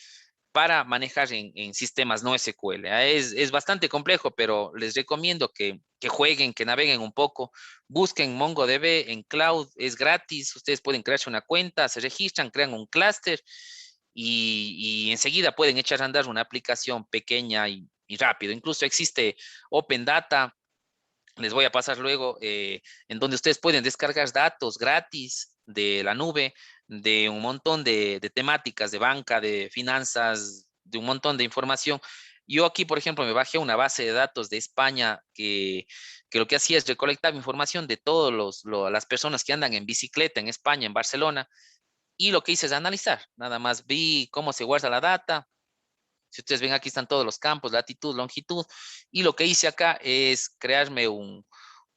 para manejar en sistemas no SQL. Es bastante complejo, pero les recomiendo que jueguen, que naveguen un poco. Busquen MongoDB en cloud, es gratis. Ustedes pueden crearse una cuenta, se registran, crean un clúster y enseguida pueden echar a andar una aplicación pequeña y rápido. Incluso existe Open Data, les voy a pasar luego, en donde ustedes pueden descargar datos gratis de la nube, de un montón de temáticas, de banca, de finanzas, de un montón de información. Yo aquí, por ejemplo, me bajé una base de datos de España que lo que hacía es recolectar información de todas las personas que andan en bicicleta en España, en Barcelona, y lo que hice es analizar. Nada más vi cómo se guarda la data. Si ustedes ven, aquí están todos los campos, latitud, longitud. Y lo que hice acá es crearme un,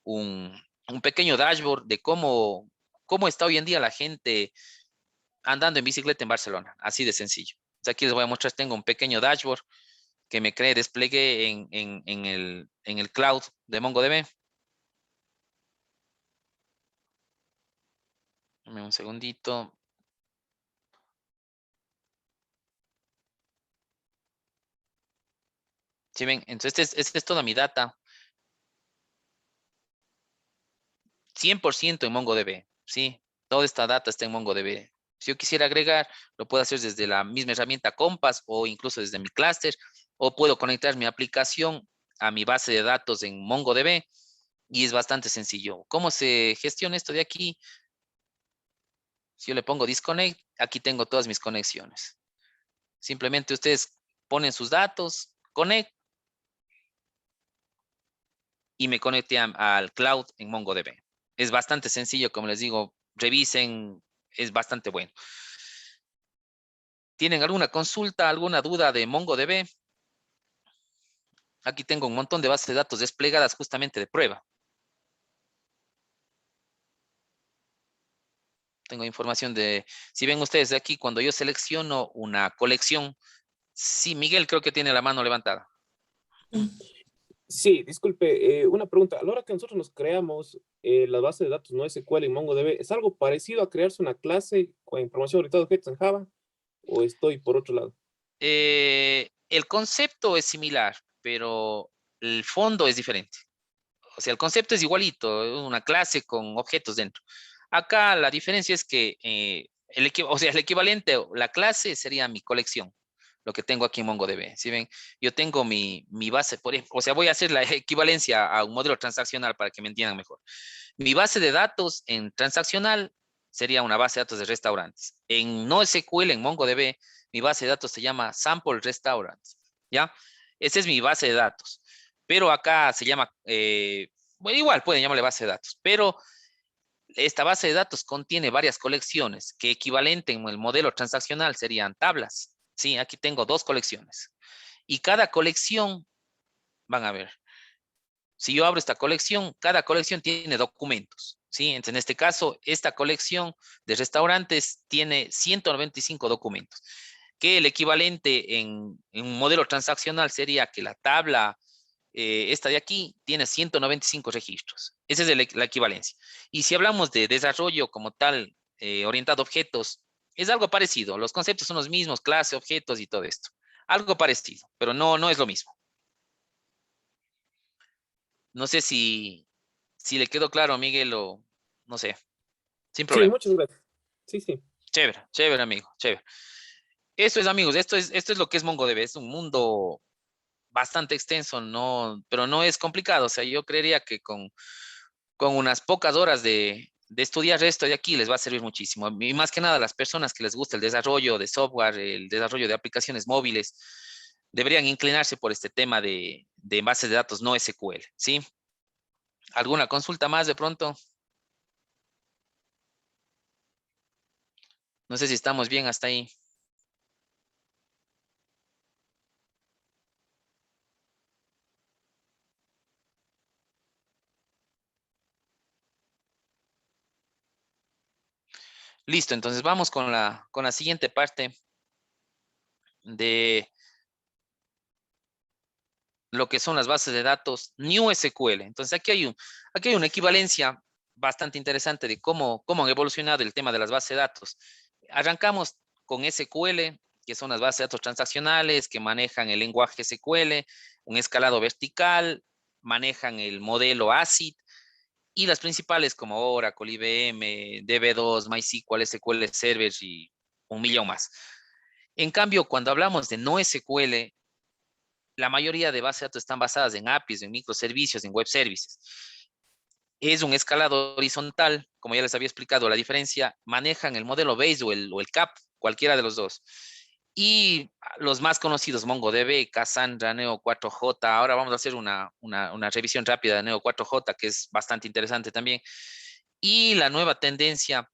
un pequeño dashboard de cómo está hoy en día la gente andando en bicicleta en Barcelona. Así de sencillo. Entonces, aquí les voy a mostrar, tengo un pequeño dashboard que me creé, desplegué en el cloud de MongoDB. Dame un segundito. Si ven, entonces esta es toda mi data, 100% en MongoDB, ¿sí? Toda esta data está en MongoDB. Si yo quisiera agregar, lo puedo hacer desde la misma herramienta Compass o incluso desde mi clúster, o puedo conectar mi aplicación a mi base de datos en MongoDB y es bastante sencillo. ¿Cómo se gestiona esto de aquí? Si yo le pongo disconnect, aquí tengo todas mis conexiones. Simplemente ustedes ponen sus datos, connect, y me conecté al cloud en MongoDB. Es bastante sencillo, como les digo, revisen, es bastante bueno. ¿Tienen alguna consulta, alguna duda de MongoDB? Aquí tengo un montón de bases de datos desplegadas justamente de prueba. Tengo información si ven ustedes aquí, cuando yo selecciono una colección, Sí, Miguel creo que tiene la mano levantada.
Sí, disculpe, una pregunta. A la hora que nosotros nos creamos la base de datos NoSQL en MongoDB, ¿es algo parecido a crearse una clase con información orientada a objetos en Java o estoy por otro lado?
El concepto es similar, pero el fondo es diferente. O sea, el concepto es igualito, una clase con objetos dentro. Acá la diferencia es que o sea, el equivalente, la clase sería mi colección, lo que tengo aquí en MongoDB. ¿Sí ven? Yo tengo mi base, por ejemplo, o sea, voy a hacer la equivalencia a un modelo transaccional para que me entiendan mejor. Mi base de datos en transaccional sería una base de datos de restaurantes. En NoSQL, en MongoDB, mi base de datos se llama Sample Restaurants. ¿Ya? Esa es mi base de datos. Pero acá se llama, bueno, igual pueden llamarle base de datos, pero esta base de datos contiene varias colecciones que equivalente en el modelo transaccional serían tablas. Sí, aquí tengo dos colecciones. Y cada colección, van a ver, si yo abro esta colección, cada colección tiene documentos, ¿sí? Entonces, en este caso, esta colección de restaurantes tiene 195 documentos, que el equivalente en un modelo transaccional sería que la tabla, esta de aquí, tiene 195 registros. Esa es la equivalencia. Y si hablamos de desarrollo como tal, orientado a objetos, es algo parecido. Los conceptos son los mismos, clase, objetos y todo esto. Algo parecido, pero no es lo mismo. No sé si le quedó claro a Miguel o no sé, sin
Sí,
problema.
muchas gracias. Sí, sí.
Chévere, chévere, amigo, chévere. Esto es, amigos, esto es lo que es MongoDB. Es un mundo bastante extenso, no, pero no es complicado. O sea, yo creería que con unas pocas horas de estudiar esto de aquí les va a servir muchísimo. Y más que nada a las personas que les gusta el desarrollo de software, el desarrollo de aplicaciones móviles, deberían inclinarse por este tema de bases de datos no SQL, ¿sí? ¿Alguna consulta más de pronto? No sé si estamos bien hasta ahí. Listo, entonces vamos con la siguiente parte de lo que son las bases de datos New SQL. Entonces aquí hay una equivalencia bastante interesante de cómo han evolucionado el tema de las bases de datos. Arrancamos con SQL, que son las bases de datos transaccionales que manejan el lenguaje SQL, un escalado vertical, manejan el modelo ACID y las principales como Oracle, IBM, DB2, MySQL, SQL Server y un millón más. En cambio, cuando hablamos de no SQL, la mayoría de bases de datos están basadas en APIs, en microservicios, en web services. Es un escalado horizontal, como ya les había explicado, la diferencia, manejan el modelo Base o el CAP, cualquiera de los dos. Y los más conocidos, MongoDB, Cassandra, Neo4j. Ahora vamos a hacer una revisión rápida de Neo4j, que es bastante interesante también. Y la nueva tendencia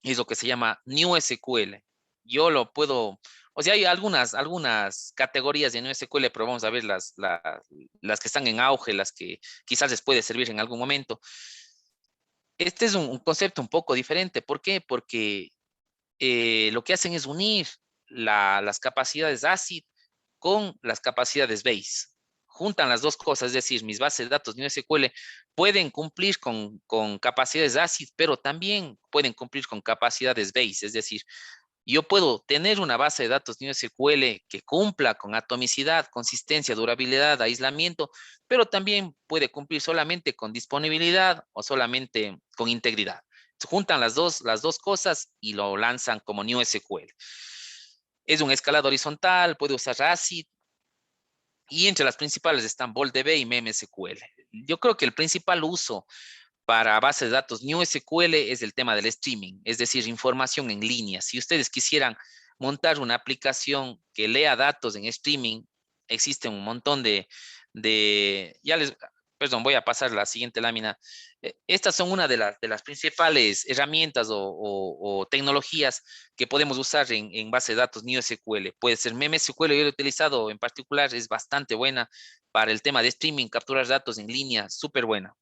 es lo que se llama New SQL. Yo lo puedo, o sea, hay algunas categorías de New SQL, pero vamos a ver las que están en auge, las que quizás les puede servir en algún momento. Este es un concepto un poco diferente. ¿Por qué? Porque lo que hacen es unir las capacidades ACID con las capacidades Base. Juntan las dos cosas, es decir, mis bases de datos NoSQL pueden cumplir con capacidades ACID, pero también pueden cumplir con capacidades Base, es decir, yo puedo tener una base de datos NoSQL que cumpla con atomicidad, consistencia, durabilidad, aislamiento, pero también puede cumplir solamente con disponibilidad o solamente con integridad. Se juntan las dos cosas y lo lanzan como NewSQL. Es un escalado horizontal, puede usar ACID y entre las principales están VolDB y MemSQL. Yo creo que el principal uso para bases de datos NewSQL es el tema del streaming, es decir, información en línea. Si ustedes quisieran montar una aplicación que lea datos en streaming, existe un montón perdón, voy a pasar la siguiente lámina. Estas son una de las principales herramientas o tecnologías que podemos usar en base de datos NewSQL. Puede ser MemSQL, yo lo he utilizado en particular, es bastante buena para el tema de streaming, capturar datos en línea, súper buena.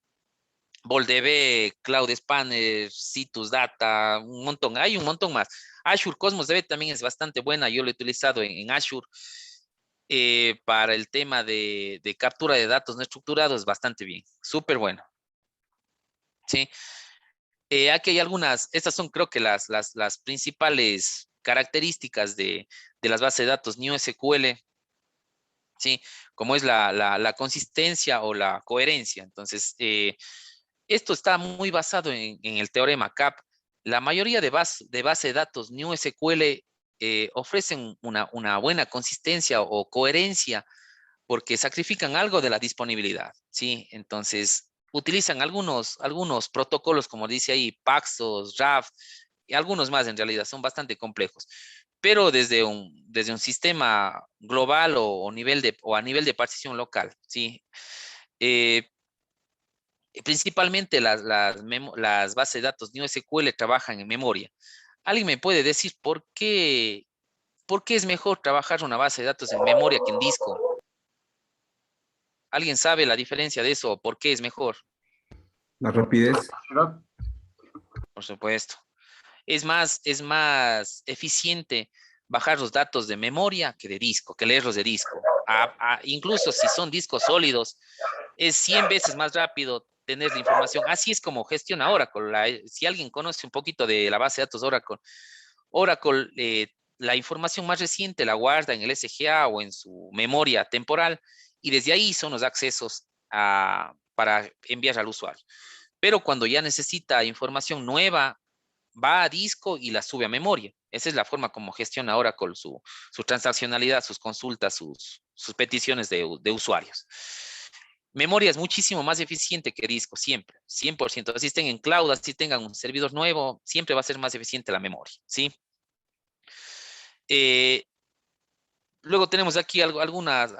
VolDB, Cloud Spanner, Citus Data, un montón, hay un montón más. Azure Cosmos DB también es bastante buena. Yo lo he utilizado en Azure para el tema de captura de datos no estructurados, bastante bien. Súper bueno. Sí. Aquí hay algunas, estas son creo que las principales características de las bases de datos NewSQL, ¿sí? Como es la consistencia o la coherencia. Entonces, esto está muy basado en el teorema CAP. La mayoría de base de datos NewSQL ofrecen una buena consistencia o coherencia porque sacrifican algo de la disponibilidad, ¿sí? Entonces, utilizan algunos protocolos, como dice ahí, Paxos, RAF, y algunos más en realidad, son bastante complejos. Pero desde un sistema global o a nivel de partición local, ¿sí? Eh, Principalmente las bases de datos NewSQL trabajan en memoria. ¿Alguien me puede decir por qué es mejor trabajar una base de datos en memoria que en disco? ¿Alguien sabe la diferencia de eso? ¿Por qué es mejor?
La rapidez.
Por supuesto. Es más eficiente bajar los datos de memoria que de disco, que leerlos de disco. Incluso si son discos sólidos, es 100 veces más rápido tener la información. Así es como gestiona Oracle. Si alguien conoce un poquito de la base de datos Oracle, la información más reciente la guarda en el SGA o en su memoria temporal y desde ahí son los accesos para enviar al usuario. Pero cuando ya necesita información nueva, va a disco y la sube a memoria. Esa es la forma como gestiona Oracle su transaccionalidad, sus consultas, sus peticiones de usuarios. Memoria es muchísimo más eficiente que disco, siempre, 100%. Así estén en cloud, así tengan un servidor nuevo, siempre va a ser más eficiente la memoria, ¿sí? Eh, Luego tenemos aquí algunas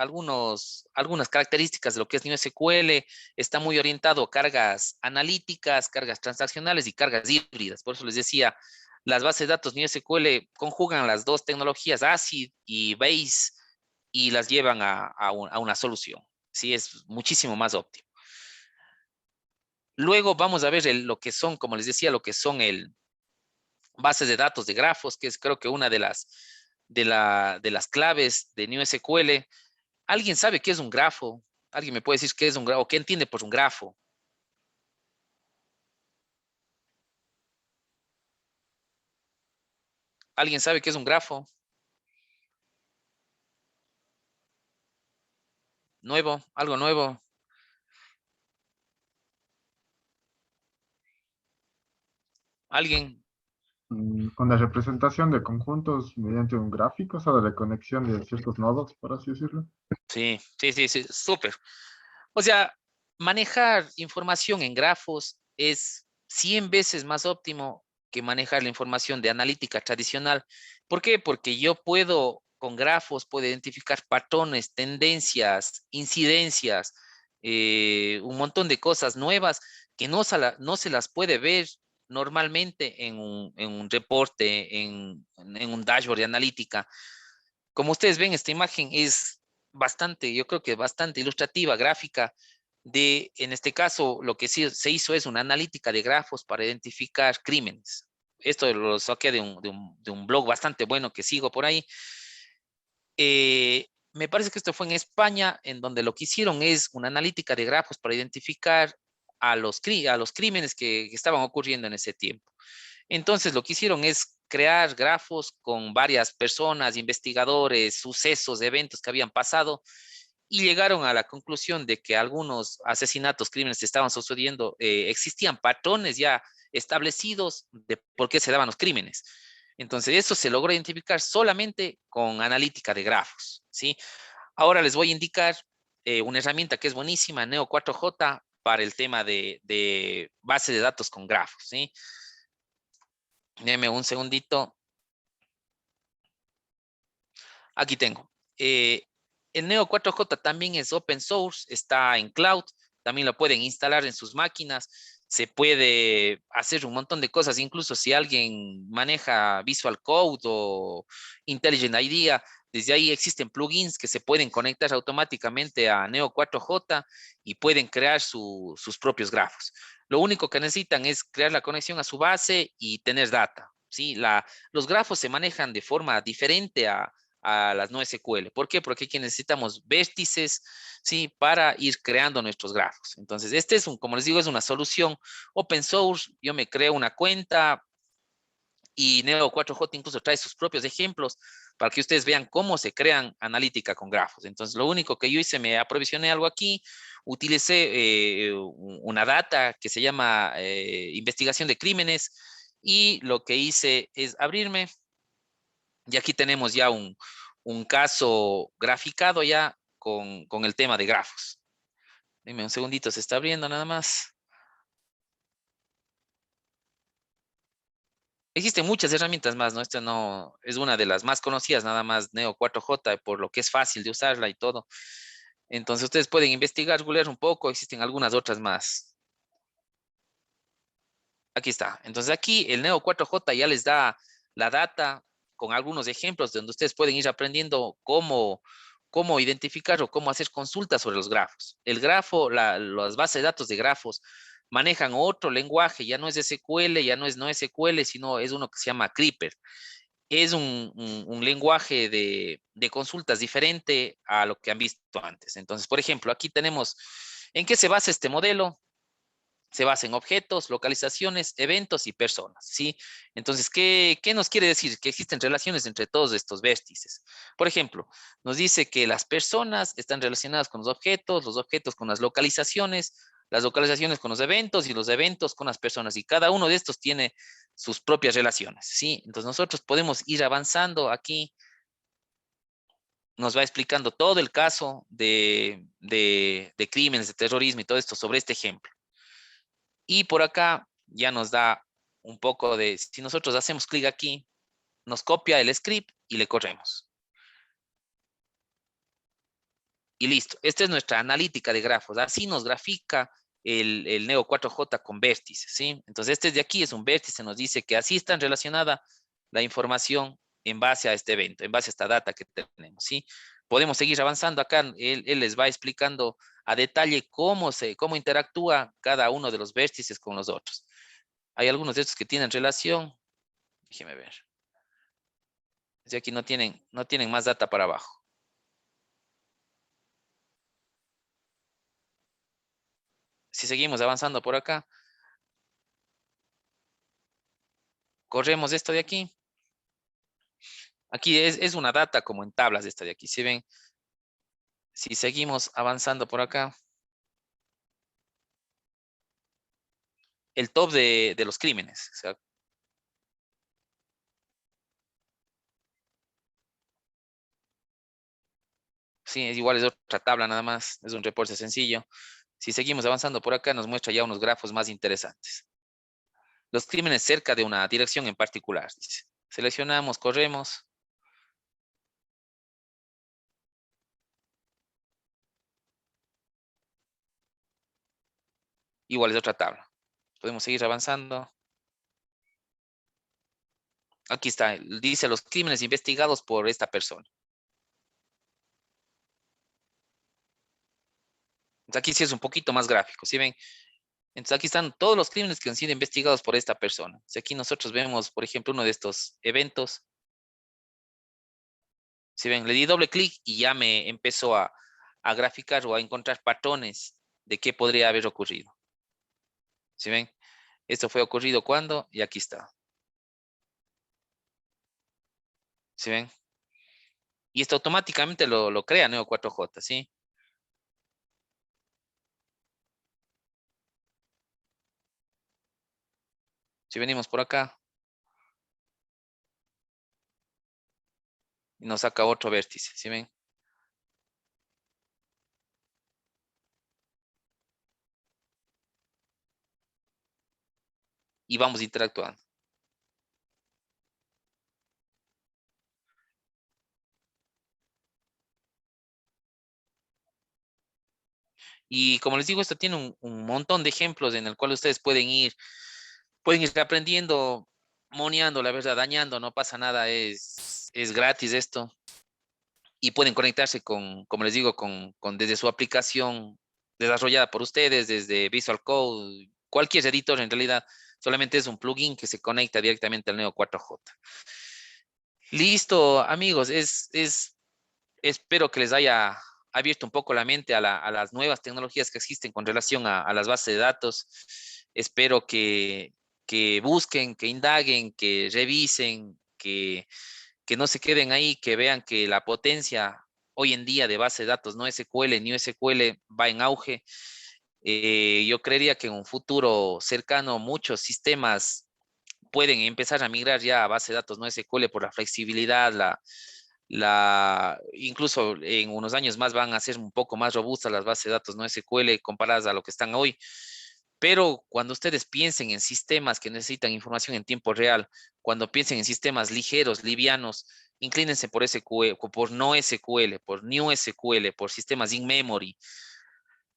características de lo que es NewSQL. Está muy orientado a cargas analíticas, cargas transaccionales y cargas híbridas. Por eso les decía, las bases de datos NewSQL conjugan las dos tecnologías, ACID y Base, y las llevan a una solución. Sí, es muchísimo más óptimo. Luego vamos a ver lo que son, como les decía, lo que son bases de datos de grafos, que es creo que una de las claves de NewSQL. ¿Alguien sabe qué es un grafo? ¿Alguien me puede decir qué es un grafo? ¿Qué entiende por un grafo? ¿Alguien sabe qué es un grafo? Nuevo, algo nuevo. ¿Alguien?
Con la representación de conjuntos mediante un gráfico, o sea, la conexión de ciertos nodos, por así decirlo.
Sí, sí, sí, sí, súper. O sea, manejar información en grafos es 100 veces más óptimo que manejar la información de analítica tradicional. ¿Por qué? Porque yo con grafos, puedo identificar patrones, tendencias, incidencias, un montón de cosas nuevas que no se las puede ver normalmente en un reporte, en un dashboard de analítica. Como ustedes ven, esta imagen es bastante, yo creo que bastante ilustrativa, gráfica, en este caso, lo que sí se hizo es una analítica de grafos para identificar crímenes. Esto lo saqué de un blog bastante bueno que sigo por ahí. Me parece que esto fue en España, en donde lo que hicieron es una analítica de grafos para identificar a los crímenes que estaban ocurriendo en ese tiempo. Entonces, lo que hicieron es crear grafos con varias personas, investigadores, sucesos, eventos que habían pasado y llegaron a la conclusión de que algunos asesinatos, crímenes que estaban sucediendo, existían patrones ya establecidos de por qué se daban los crímenes. Entonces, eso se logró identificar solamente con analítica de grafos, ¿sí? Ahora les voy a indicar una herramienta que es buenísima, Neo4j, para el tema de base de datos con grafos, ¿sí? Déjenme un segundito. Aquí tengo. El Neo4j también es open source, está en cloud, también lo pueden instalar en sus máquinas, se puede hacer un montón de cosas, incluso si alguien maneja Visual Code o Intelligent IDEA, desde ahí existen plugins que se pueden conectar automáticamente a Neo4j y pueden crear sus propios grafos. Lo único que necesitan es crear la conexión a su base y tener data. ¿sí? Los grafos se manejan de forma diferente a las NoSQL. ¿Por qué? Porque aquí necesitamos vértices, ¿sí? Para ir creando nuestros grafos. Entonces, este es como les digo, es una solución open source. Yo me creo una cuenta y Neo4j incluso trae sus propios ejemplos para que ustedes vean cómo se crean analítica con grafos. Entonces, lo único que yo hice, me aprovisioné algo aquí, utilicé una data que se llama investigación de crímenes, y lo que hice es abrirme, y aquí tenemos ya un caso graficado ya con el tema de grafos. Dime un segundito, se está abriendo nada más. Existen muchas herramientas más, ¿no? Esta no es una de las más conocidas, nada más Neo4j, por lo que es fácil de usarla y todo. Entonces ustedes pueden investigar, googlear un poco, existen algunas otras más. Aquí está. Entonces aquí el Neo4j ya les da la data con algunos ejemplos donde ustedes pueden ir aprendiendo cómo identificar o cómo hacer consultas sobre los grafos. El grafo, las bases de datos de grafos manejan otro lenguaje, ya no es SQL, ya no es NoSQL, sino es uno que se llama Creeper. Es un lenguaje de consultas diferente a lo que han visto antes. Entonces, por ejemplo, aquí tenemos, ¿en qué se basa este modelo? Se basa en objetos, localizaciones, eventos y personas, ¿sí? Entonces, ¿qué nos quiere decir? Que existen relaciones entre todos estos vértices. Por ejemplo, nos dice que las personas están relacionadas con los objetos con las localizaciones con los eventos y los eventos con las personas. Y cada uno de estos tiene sus propias relaciones, ¿sí? Entonces, nosotros podemos ir avanzando aquí. Nos va explicando todo el caso de crímenes, de terrorismo y todo esto sobre este ejemplo. Y por acá ya nos da un poco de, si nosotros hacemos clic aquí, nos copia el script y le corremos. Y listo. Esta es nuestra analítica de grafos. Así nos grafica el Neo4j con vértices, ¿sí? Entonces este de aquí es un vértice, nos dice que así está relacionada la información en base a este evento, en base a esta data que tenemos, ¿sí? Podemos seguir avanzando acá. Él les va explicando a detalle cómo interactúa cada uno de los vértices con los otros. Hay algunos de estos que tienen relación. Déjeme ver. Desde aquí no tienen más data para abajo. Si seguimos avanzando por acá, corremos esto de aquí. Aquí es una data como en tablas esta de aquí. ¿Sí ven? Si seguimos avanzando por acá, el top de los crímenes. O sea, sí, es igual, es otra tabla nada más. Es un reporte sencillo. Si seguimos avanzando por acá, nos muestra ya unos grafos más interesantes. Los crímenes cerca de una dirección en particular, dice. Seleccionamos, corremos. Igual es otra tabla. Podemos seguir avanzando. Aquí está, dice los crímenes investigados por esta persona. Entonces aquí sí es un poquito más gráfico, ¿sí ven? Entonces aquí están todos los crímenes que han sido investigados por esta persona. Entonces aquí nosotros vemos, por ejemplo, uno de estos eventos. ¿Sí ven? Le di doble clic y ya me empezó a graficar o a encontrar patrones de qué podría haber ocurrido. ¿Sí ven? Esto fue ocurrido cuando, y aquí está. ¿Sí ven? Y esto automáticamente lo crea Neo4j, ¿sí? Si venimos por acá y nos saca otro vértice, ¿sí ven? Y vamos interactuando. Y como les digo, esto tiene un montón de ejemplos en el cual ustedes pueden ir aprendiendo, moneando, la verdad, dañando, no pasa nada, es gratis esto. Y pueden conectarse como les digo, desde su aplicación desarrollada por ustedes, desde Visual Code, cualquier editor en realidad, Solamente es un plugin que se conecta directamente al Neo 4J. Listo, amigos, espero que les haya abierto un poco la mente a las nuevas tecnologías que existen con relación a las bases de datos. Espero que busquen, que indaguen, que revisen, que no se queden ahí, que vean que la potencia hoy en día de base de datos no SQL ni SQL va en auge. Yo creería que en un futuro cercano muchos sistemas pueden empezar a migrar ya a base de datos no SQL por la flexibilidad, incluso en unos años más van a ser un poco más robustas las bases de datos no SQL comparadas a lo que están hoy. Pero cuando ustedes piensen en sistemas que necesitan información en tiempo real, cuando piensen en sistemas ligeros, livianos, inclínense por SQL, por no SQL, por New SQL, por sistemas in-memory.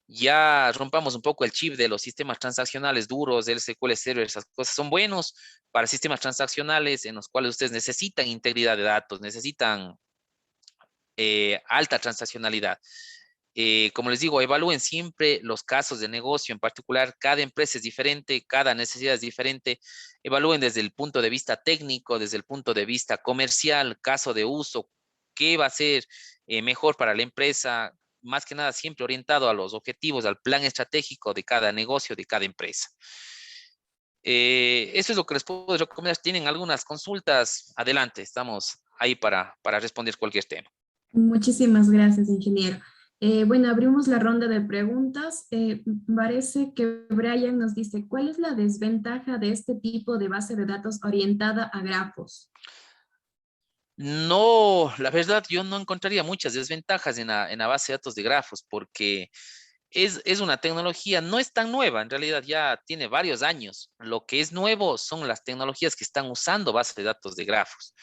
Ya rompamos un poco el chip de los sistemas transaccionales duros, del SQL Server, esas cosas son buenos para sistemas transaccionales en los cuales ustedes necesitan integridad de datos, necesitan alta transaccionalidad. Como les digo, evalúen siempre los casos de negocio en particular. Cada empresa es diferente, cada necesidad es diferente. Evalúen desde el punto de vista técnico, desde el punto de vista comercial, caso de uso, qué va a ser mejor para la empresa. Más que nada, siempre orientado a los objetivos, al plan estratégico de cada negocio, de cada empresa. Eso es lo que les puedo recomendar. Si tienen algunas consultas, adelante, estamos ahí para responder cualquier tema.
Muchísimas gracias, ingeniero. Bueno, abrimos la ronda de preguntas. Parece que Brian nos dice, ¿cuál es la desventaja de este tipo de base de datos orientada a grafos?
No, la verdad, yo no encontraría muchas desventajas en la base de datos de grafos porque es una tecnología, no es tan nueva, en realidad ya tiene varios años. Lo que es nuevo son las tecnologías que están usando base de datos de grafos.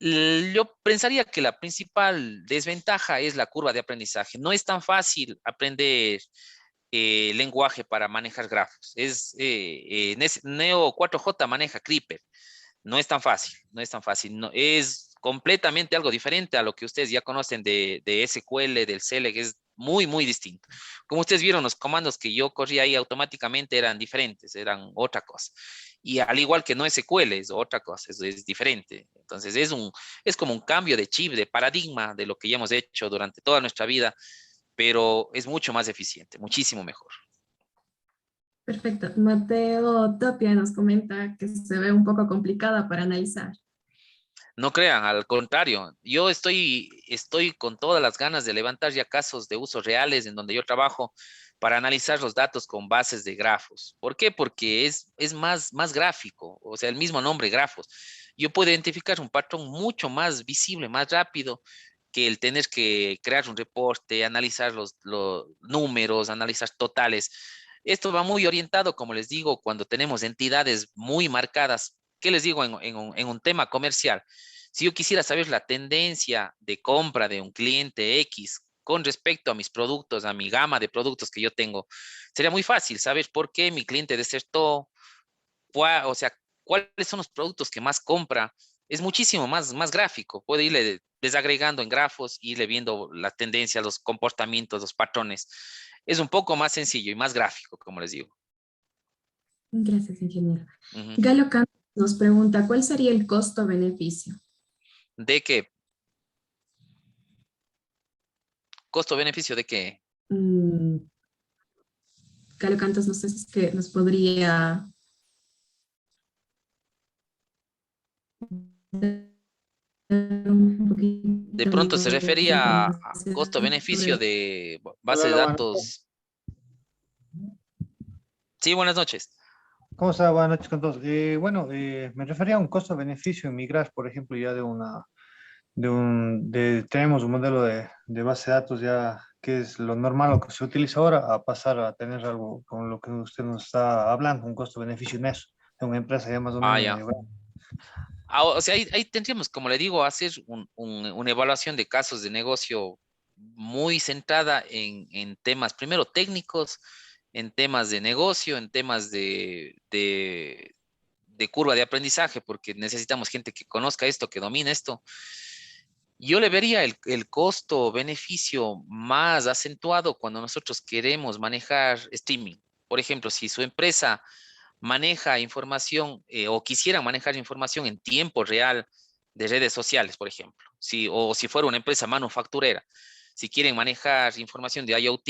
Yo pensaría que la principal desventaja es la curva de aprendizaje. No es tan fácil aprender lenguaje para manejar grafos. Neo 4J maneja Creeper. No es tan fácil, no es tan fácil. No, es completamente algo diferente a lo que ustedes ya conocen de SQL, del CLE, que es muy, muy distinto. Como ustedes vieron, los comandos que yo corría ahí automáticamente eran diferentes, eran otra cosa. Y al igual que no SQL, es otra cosa, es diferente. Entonces, es como un cambio de chip, de paradigma de lo que ya hemos hecho durante toda nuestra vida, pero es mucho más eficiente, muchísimo mejor.
Perfecto. Mateo Tapia nos comenta que se ve un poco complicada para analizar.
No crean, al contrario, yo estoy con todas las ganas de levantar ya casos de usos reales en donde yo trabajo para analizar los datos con bases de grafos. ¿Por qué? Porque es más gráfico, o sea, el mismo nombre, grafos. Yo puedo identificar un patrón mucho más visible, más rápido que el tener que crear un reporte, analizar los números, analizar totales. Esto va muy orientado, como les digo, cuando tenemos entidades muy marcadas. ¿Qué les digo en un tema comercial? Si yo quisiera saber la tendencia de compra de un cliente X con respecto a mis productos, a mi gama de productos que yo tengo, sería muy fácil saber por qué mi cliente desertó, o sea, cuáles son los productos que más compra. Es muchísimo más gráfico. Puede irle desagregando en grafos, irle viendo la tendencia, los comportamientos, los patrones. Es un poco más sencillo y más gráfico, como les digo.
Gracias, ingeniero.
Ujú.
Galo Campos nos pregunta, ¿cuál sería el costo-beneficio?
¿De qué? ¿Costo-beneficio de qué?
Mm, Galo Cantos, no sé si es que nos podría dar un
De
poquito
pronto se
más de
refería a
información
costo-beneficio
sobre...
de base
Hola,
de
hola, buenas noches.
datos. Sí, buenas noches.
¿Cómo está? Buenas noches con todos. Bueno, me refería a un costo-beneficio en migrar, por ejemplo, ya tenemos un modelo de base de datos ya que es lo normal, lo que se utiliza ahora, a pasar a tener algo con lo que usted nos está hablando, un costo-beneficio en eso, de una empresa ya más o
Ah,
menos
ya.
medio grande.
O sea, ahí tendríamos, como le digo, hacer una evaluación de casos de negocio muy centrada en temas, primero técnicos, en temas de negocio, en temas de curva de aprendizaje, porque necesitamos gente que conozca esto, que domine esto. Yo le vería el costo-beneficio más acentuado cuando nosotros queremos manejar streaming. Por ejemplo, si su empresa maneja información o quisieran manejar información en tiempo real de redes sociales, por ejemplo, o si fuera una empresa manufacturera, si quieren manejar información de IoT,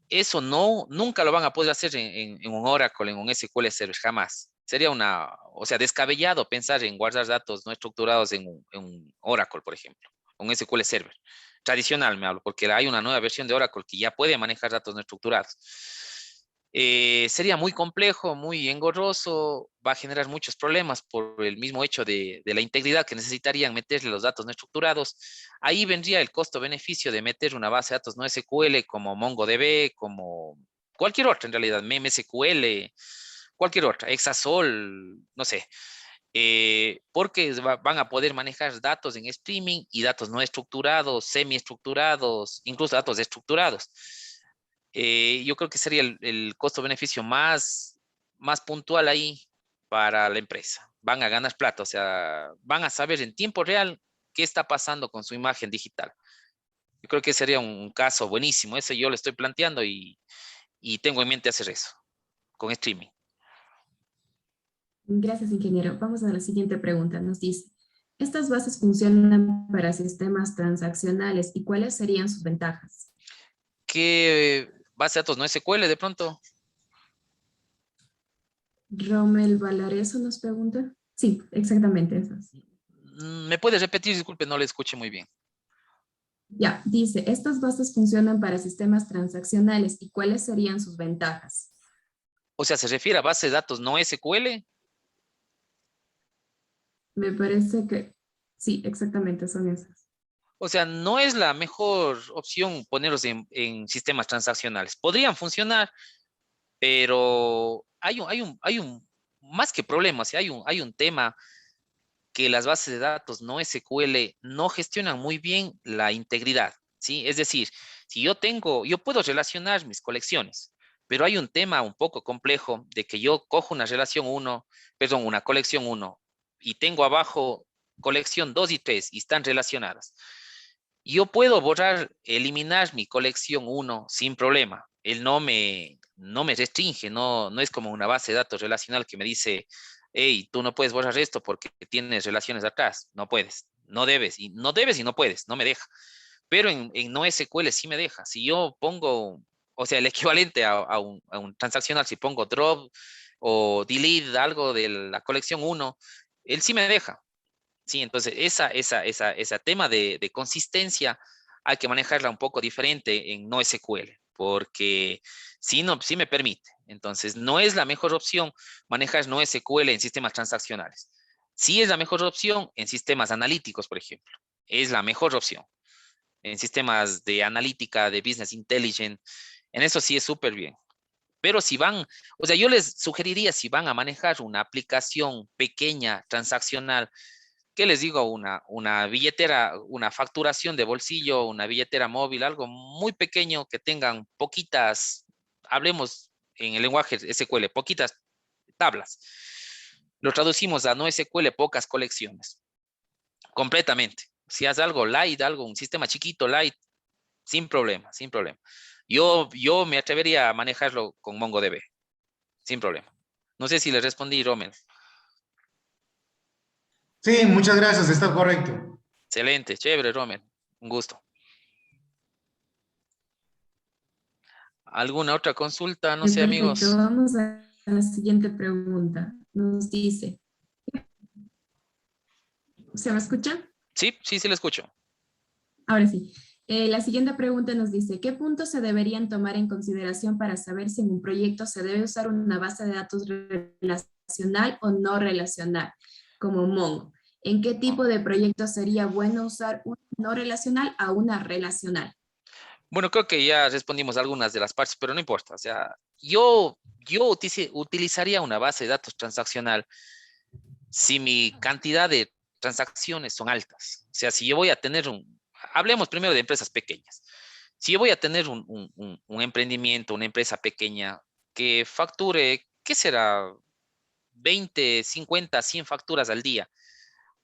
eso nunca lo van a poder hacer en un Oracle, en un SQL Server, jamás. Sería o sea, descabellado pensar en guardar datos no estructurados en un Oracle, por ejemplo, un SQL Server. Tradicional me hablo, porque hay una nueva versión de Oracle que ya puede manejar datos no estructurados. Sería muy complejo, muy engorroso, va a generar muchos problemas por el mismo hecho de la integridad que necesitarían meterle los datos no estructurados. Ahí vendría el costo-beneficio de meter una base de datos no SQL como MongoDB, como cualquier otra en realidad, MemSQL, cualquier otra, Exasol, no sé, porque van a poder manejar datos en streaming y datos no estructurados, semi-estructurados, incluso datos estructurados. Yo creo que sería el costo-beneficio más puntual ahí para la empresa. Van a ganar plata, o sea, van a saber en tiempo real qué está pasando con su imagen digital. Yo creo que sería un caso buenísimo. Eso yo lo estoy planteando y tengo en mente hacer eso con streaming.
Gracias, ingeniero. Vamos a la siguiente pregunta. Nos dice, ¿estas bases funcionan para sistemas transaccionales y cuáles serían sus ventajas?
¿Qué base de datos no SQL de pronto?
Rommel Valareso nos pregunta. Sí, exactamente esas.
¿Me puedes repetir? Disculpe, no le escuché muy bien.
Ya, dice, estas bases funcionan para sistemas transaccionales y cuáles serían sus ventajas.
O sea, ¿se refiere a base de datos no SQL?
Me parece que sí, exactamente son esas.
O sea, no es la mejor opción ponerlos en sistemas transaccionales. Podrían funcionar, pero hay un más que problema, o sea, hay un tema que las bases de datos no SQL no gestionan muy bien la integridad, ¿sí? Es decir, si yo puedo relacionar mis colecciones, pero hay un tema un poco complejo de que yo cojo una colección uno y tengo abajo colección 2 y 3 y están relacionadas. Yo puedo eliminar mi colección uno sin problema. Él no me restringe, no es como una base de datos relacional que me dice, hey, tú no puedes borrar esto porque tienes relaciones atrás. No puedes, no debes y no puedes, no me deja. Pero en NoSQL sí me deja. Si yo pongo, o sea, el equivalente a un transaccional, si pongo drop o delete algo de la colección uno, él sí me deja. Sí, entonces esa tema de consistencia hay que manejarla un poco diferente en NoSQL, porque sí me permite. Entonces, no es la mejor opción manejar NoSQL en sistemas transaccionales. Sí es la mejor opción en sistemas analíticos, por ejemplo. Es la mejor opción. En sistemas de analítica, de business intelligence, en eso sí es súper bien. Pero o sea, yo les sugeriría si van a manejar una aplicación pequeña, transaccional, ¿qué les digo? Una billetera, una facturación de bolsillo, una billetera móvil, algo muy pequeño que tengan poquitas, hablemos en el lenguaje SQL, poquitas tablas. Lo traducimos a no SQL, pocas colecciones, completamente. Si haces algo light, un sistema chiquito, light, sin problema, sin problema. Yo me atrevería a manejarlo con MongoDB, sin problema. No sé si le respondí, Rommel.
Sí, muchas gracias, está correcto.
Excelente, chévere, Rommel. Un gusto. ¿Alguna otra consulta? No sé,
Perfecto,
amigos.
vamos a la siguiente pregunta. Nos dice, ¿se me escucha?
Sí, sí, sí, le escucho.
Ahora sí. La siguiente pregunta nos dice, ¿qué puntos se deberían tomar en consideración para saber si en un proyecto se debe usar una base de datos relacional o no relacional, como Mongo? ¿En qué tipo de proyecto sería bueno usar una no relacional a una relacional?
Bueno, creo que ya respondimos algunas de las partes, pero no importa. O sea, yo utilizaría una base de datos transaccional si mi cantidad de transacciones son altas. O sea, si yo voy a tener hablemos primero de empresas pequeñas. Si yo voy a tener un emprendimiento, una empresa pequeña que facture, ¿qué será? 20, 50, 100 facturas al día.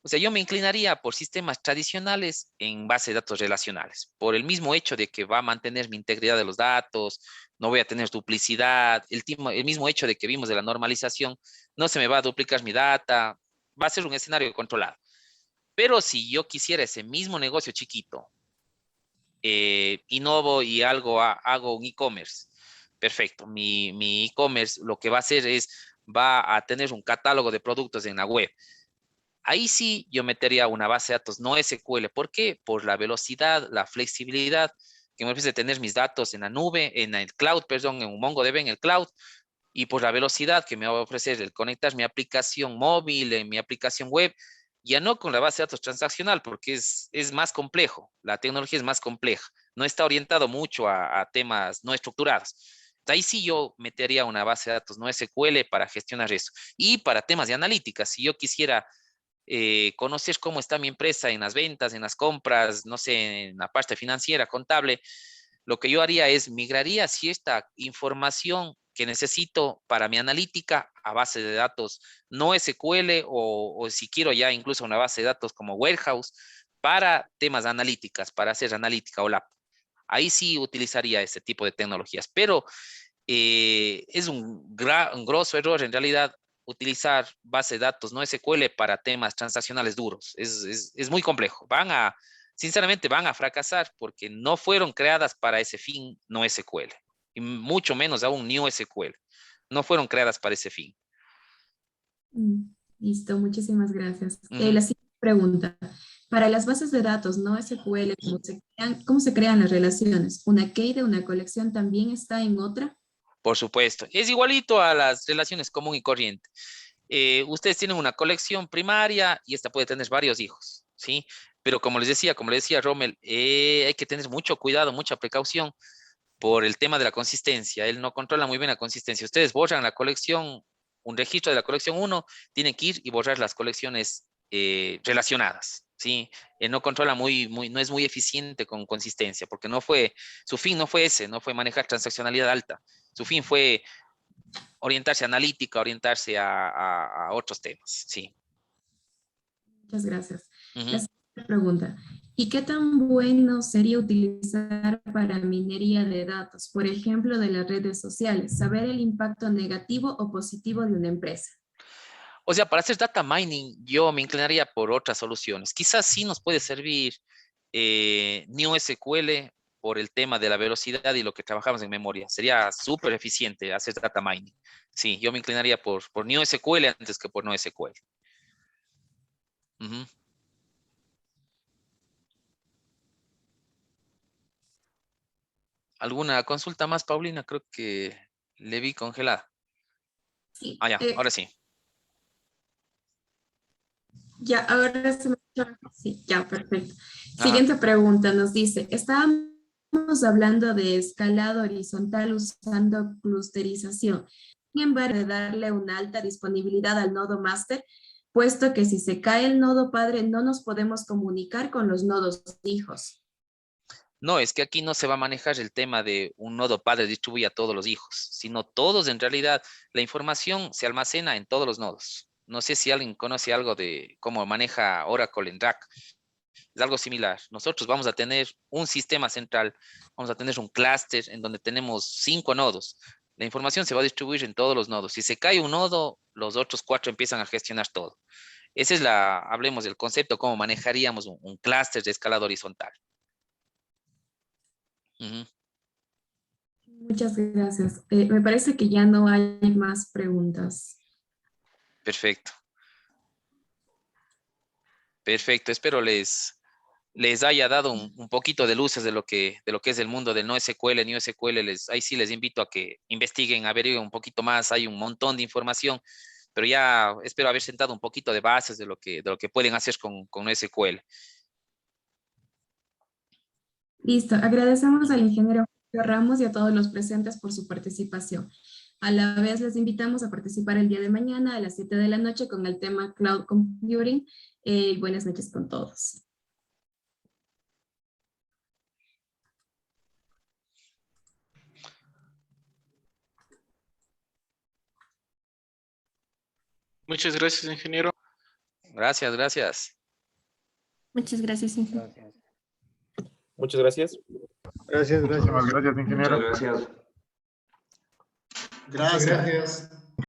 O sea, yo me inclinaría por sistemas tradicionales en base de datos relacionales, por el mismo hecho de que va a mantener mi integridad de los datos, no voy a tener duplicidad, el mismo hecho de que vimos de la normalización, no se me va a duplicar mi data, va a ser un escenario controlado. Pero si yo quisiera ese mismo negocio chiquito, innovo y hago un e-commerce, perfecto. Mi e-commerce lo que va a hacer es, va a tener un catálogo de productos en la web. Ahí sí yo metería una base de datos no SQL. ¿Por qué? Por la velocidad, la flexibilidad que me ofrece tener mis datos en la nube, en el cloud, perdón, en un MongoDB en el cloud, y por la velocidad que me va a ofrecer el conectar mi aplicación móvil, en mi aplicación web, ya no con la base de datos transaccional, porque es más complejo, la tecnología es más compleja, no está orientado mucho a temas no estructurados. Ahí sí yo metería una base de datos no SQL para gestionar eso. Y para temas de analítica, si yo quisiera conocer cómo está mi empresa en las ventas, en las compras, no sé, en la parte financiera, contable, lo que yo haría es migraría cierta información que necesito para mi analítica a base de datos no SQL o si quiero ya incluso una base de datos como Warehouse para temas de analíticas, para hacer analítica o lab. Ahí sí utilizaría ese tipo de tecnologías, pero es un grosso error en realidad utilizar base de datos no SQL para temas transaccionales duros. Es muy complejo. Sinceramente, van a fracasar porque no fueron creadas para ese fin no SQL. Y mucho menos aún New SQL. No fueron creadas para ese fin.
Listo, muchísimas gracias.
Ujú.
La siguiente pregunta. Para las bases de datos no SQL, ¿cómo se crean las relaciones? ¿Una key de una colección también está en otra?
Por supuesto. Es igualito a las relaciones común y corriente. Ustedes tienen una colección primaria y esta puede tener varios hijos, ¿sí? Pero como le decía Rommel, hay que tener mucho cuidado, mucha precaución por el tema de la consistencia. Él no controla muy bien la consistencia. Ustedes borran la colección, un registro de la colección uno, tienen que ir y borrar las colecciones relacionadas, ¿sí? Él no controla no es muy eficiente con consistencia, porque su fin no fue ese, no fue manejar transaccionalidad alta. Su fin fue orientarse a analítica, orientarse a otros temas, sí.
Muchas gracias. La
Ujú.
siguiente pregunta. ¿Y qué tan bueno sería utilizar para minería de datos, por ejemplo, de las redes sociales? Saber el impacto negativo o positivo de una empresa.
O sea, para hacer data mining, yo me inclinaría por otras soluciones. Quizás sí nos puede servir NewSQL por el tema de la velocidad y lo que trabajamos en memoria. Sería súper eficiente hacer data mining. Sí, yo me inclinaría por NewSQL antes que por NoSQL. Ujú. ¿Alguna consulta más, Paulina? Creo que le vi congelada.
Sí,
Ah, ya, ahora sí.
ya, ahora se me... Sí, ya, perfecto.
Ajá.
Siguiente pregunta nos dice, estábamos hablando de escalado horizontal usando clusterización. Sin embargo, de darle una alta disponibilidad al nodo máster, puesto que si se cae el nodo padre, no nos podemos comunicar con los nodos hijos.
No, es que aquí no se va a manejar el tema de un nodo padre distribuye a todos los hijos, sino todos en realidad, la información se almacena en todos los nodos. No sé si alguien conoce algo de cómo maneja Oracle en RAC. Es algo similar. Nosotros vamos a tener un sistema central, vamos a tener un clúster en donde tenemos 5 nodos. La información se va a distribuir en todos los nodos. Si se cae un nodo, los otros 4 empiezan a gestionar todo. Hablemos del concepto, cómo manejaríamos un clúster de escalado horizontal. Ujú.
Muchas gracias. Me parece que ya no hay más preguntas.
Perfecto. Perfecto, espero les haya dado un poquito de luces de lo que es el mundo del NoSQL, New SQL. Ahí sí les invito a que investiguen, averigüen un poquito más. Hay un montón de información, pero ya espero haber sentado un poquito de bases de lo que pueden hacer con NoSQL.
Listo. Agradecemos al
Ujú.
ingeniero Julio Ramos y a todos los presentes por su participación. A la vez les invitamos a participar el día de mañana a las 7 de la noche con el tema Cloud Computing. Buenas noches con todos.
Muchas gracias, ingeniero.
Gracias, gracias.
Muchas gracias, ingeniero.
Muchas gracias.
Muchísimas gracias, ingeniero.
Muchas gracias.
Gracias.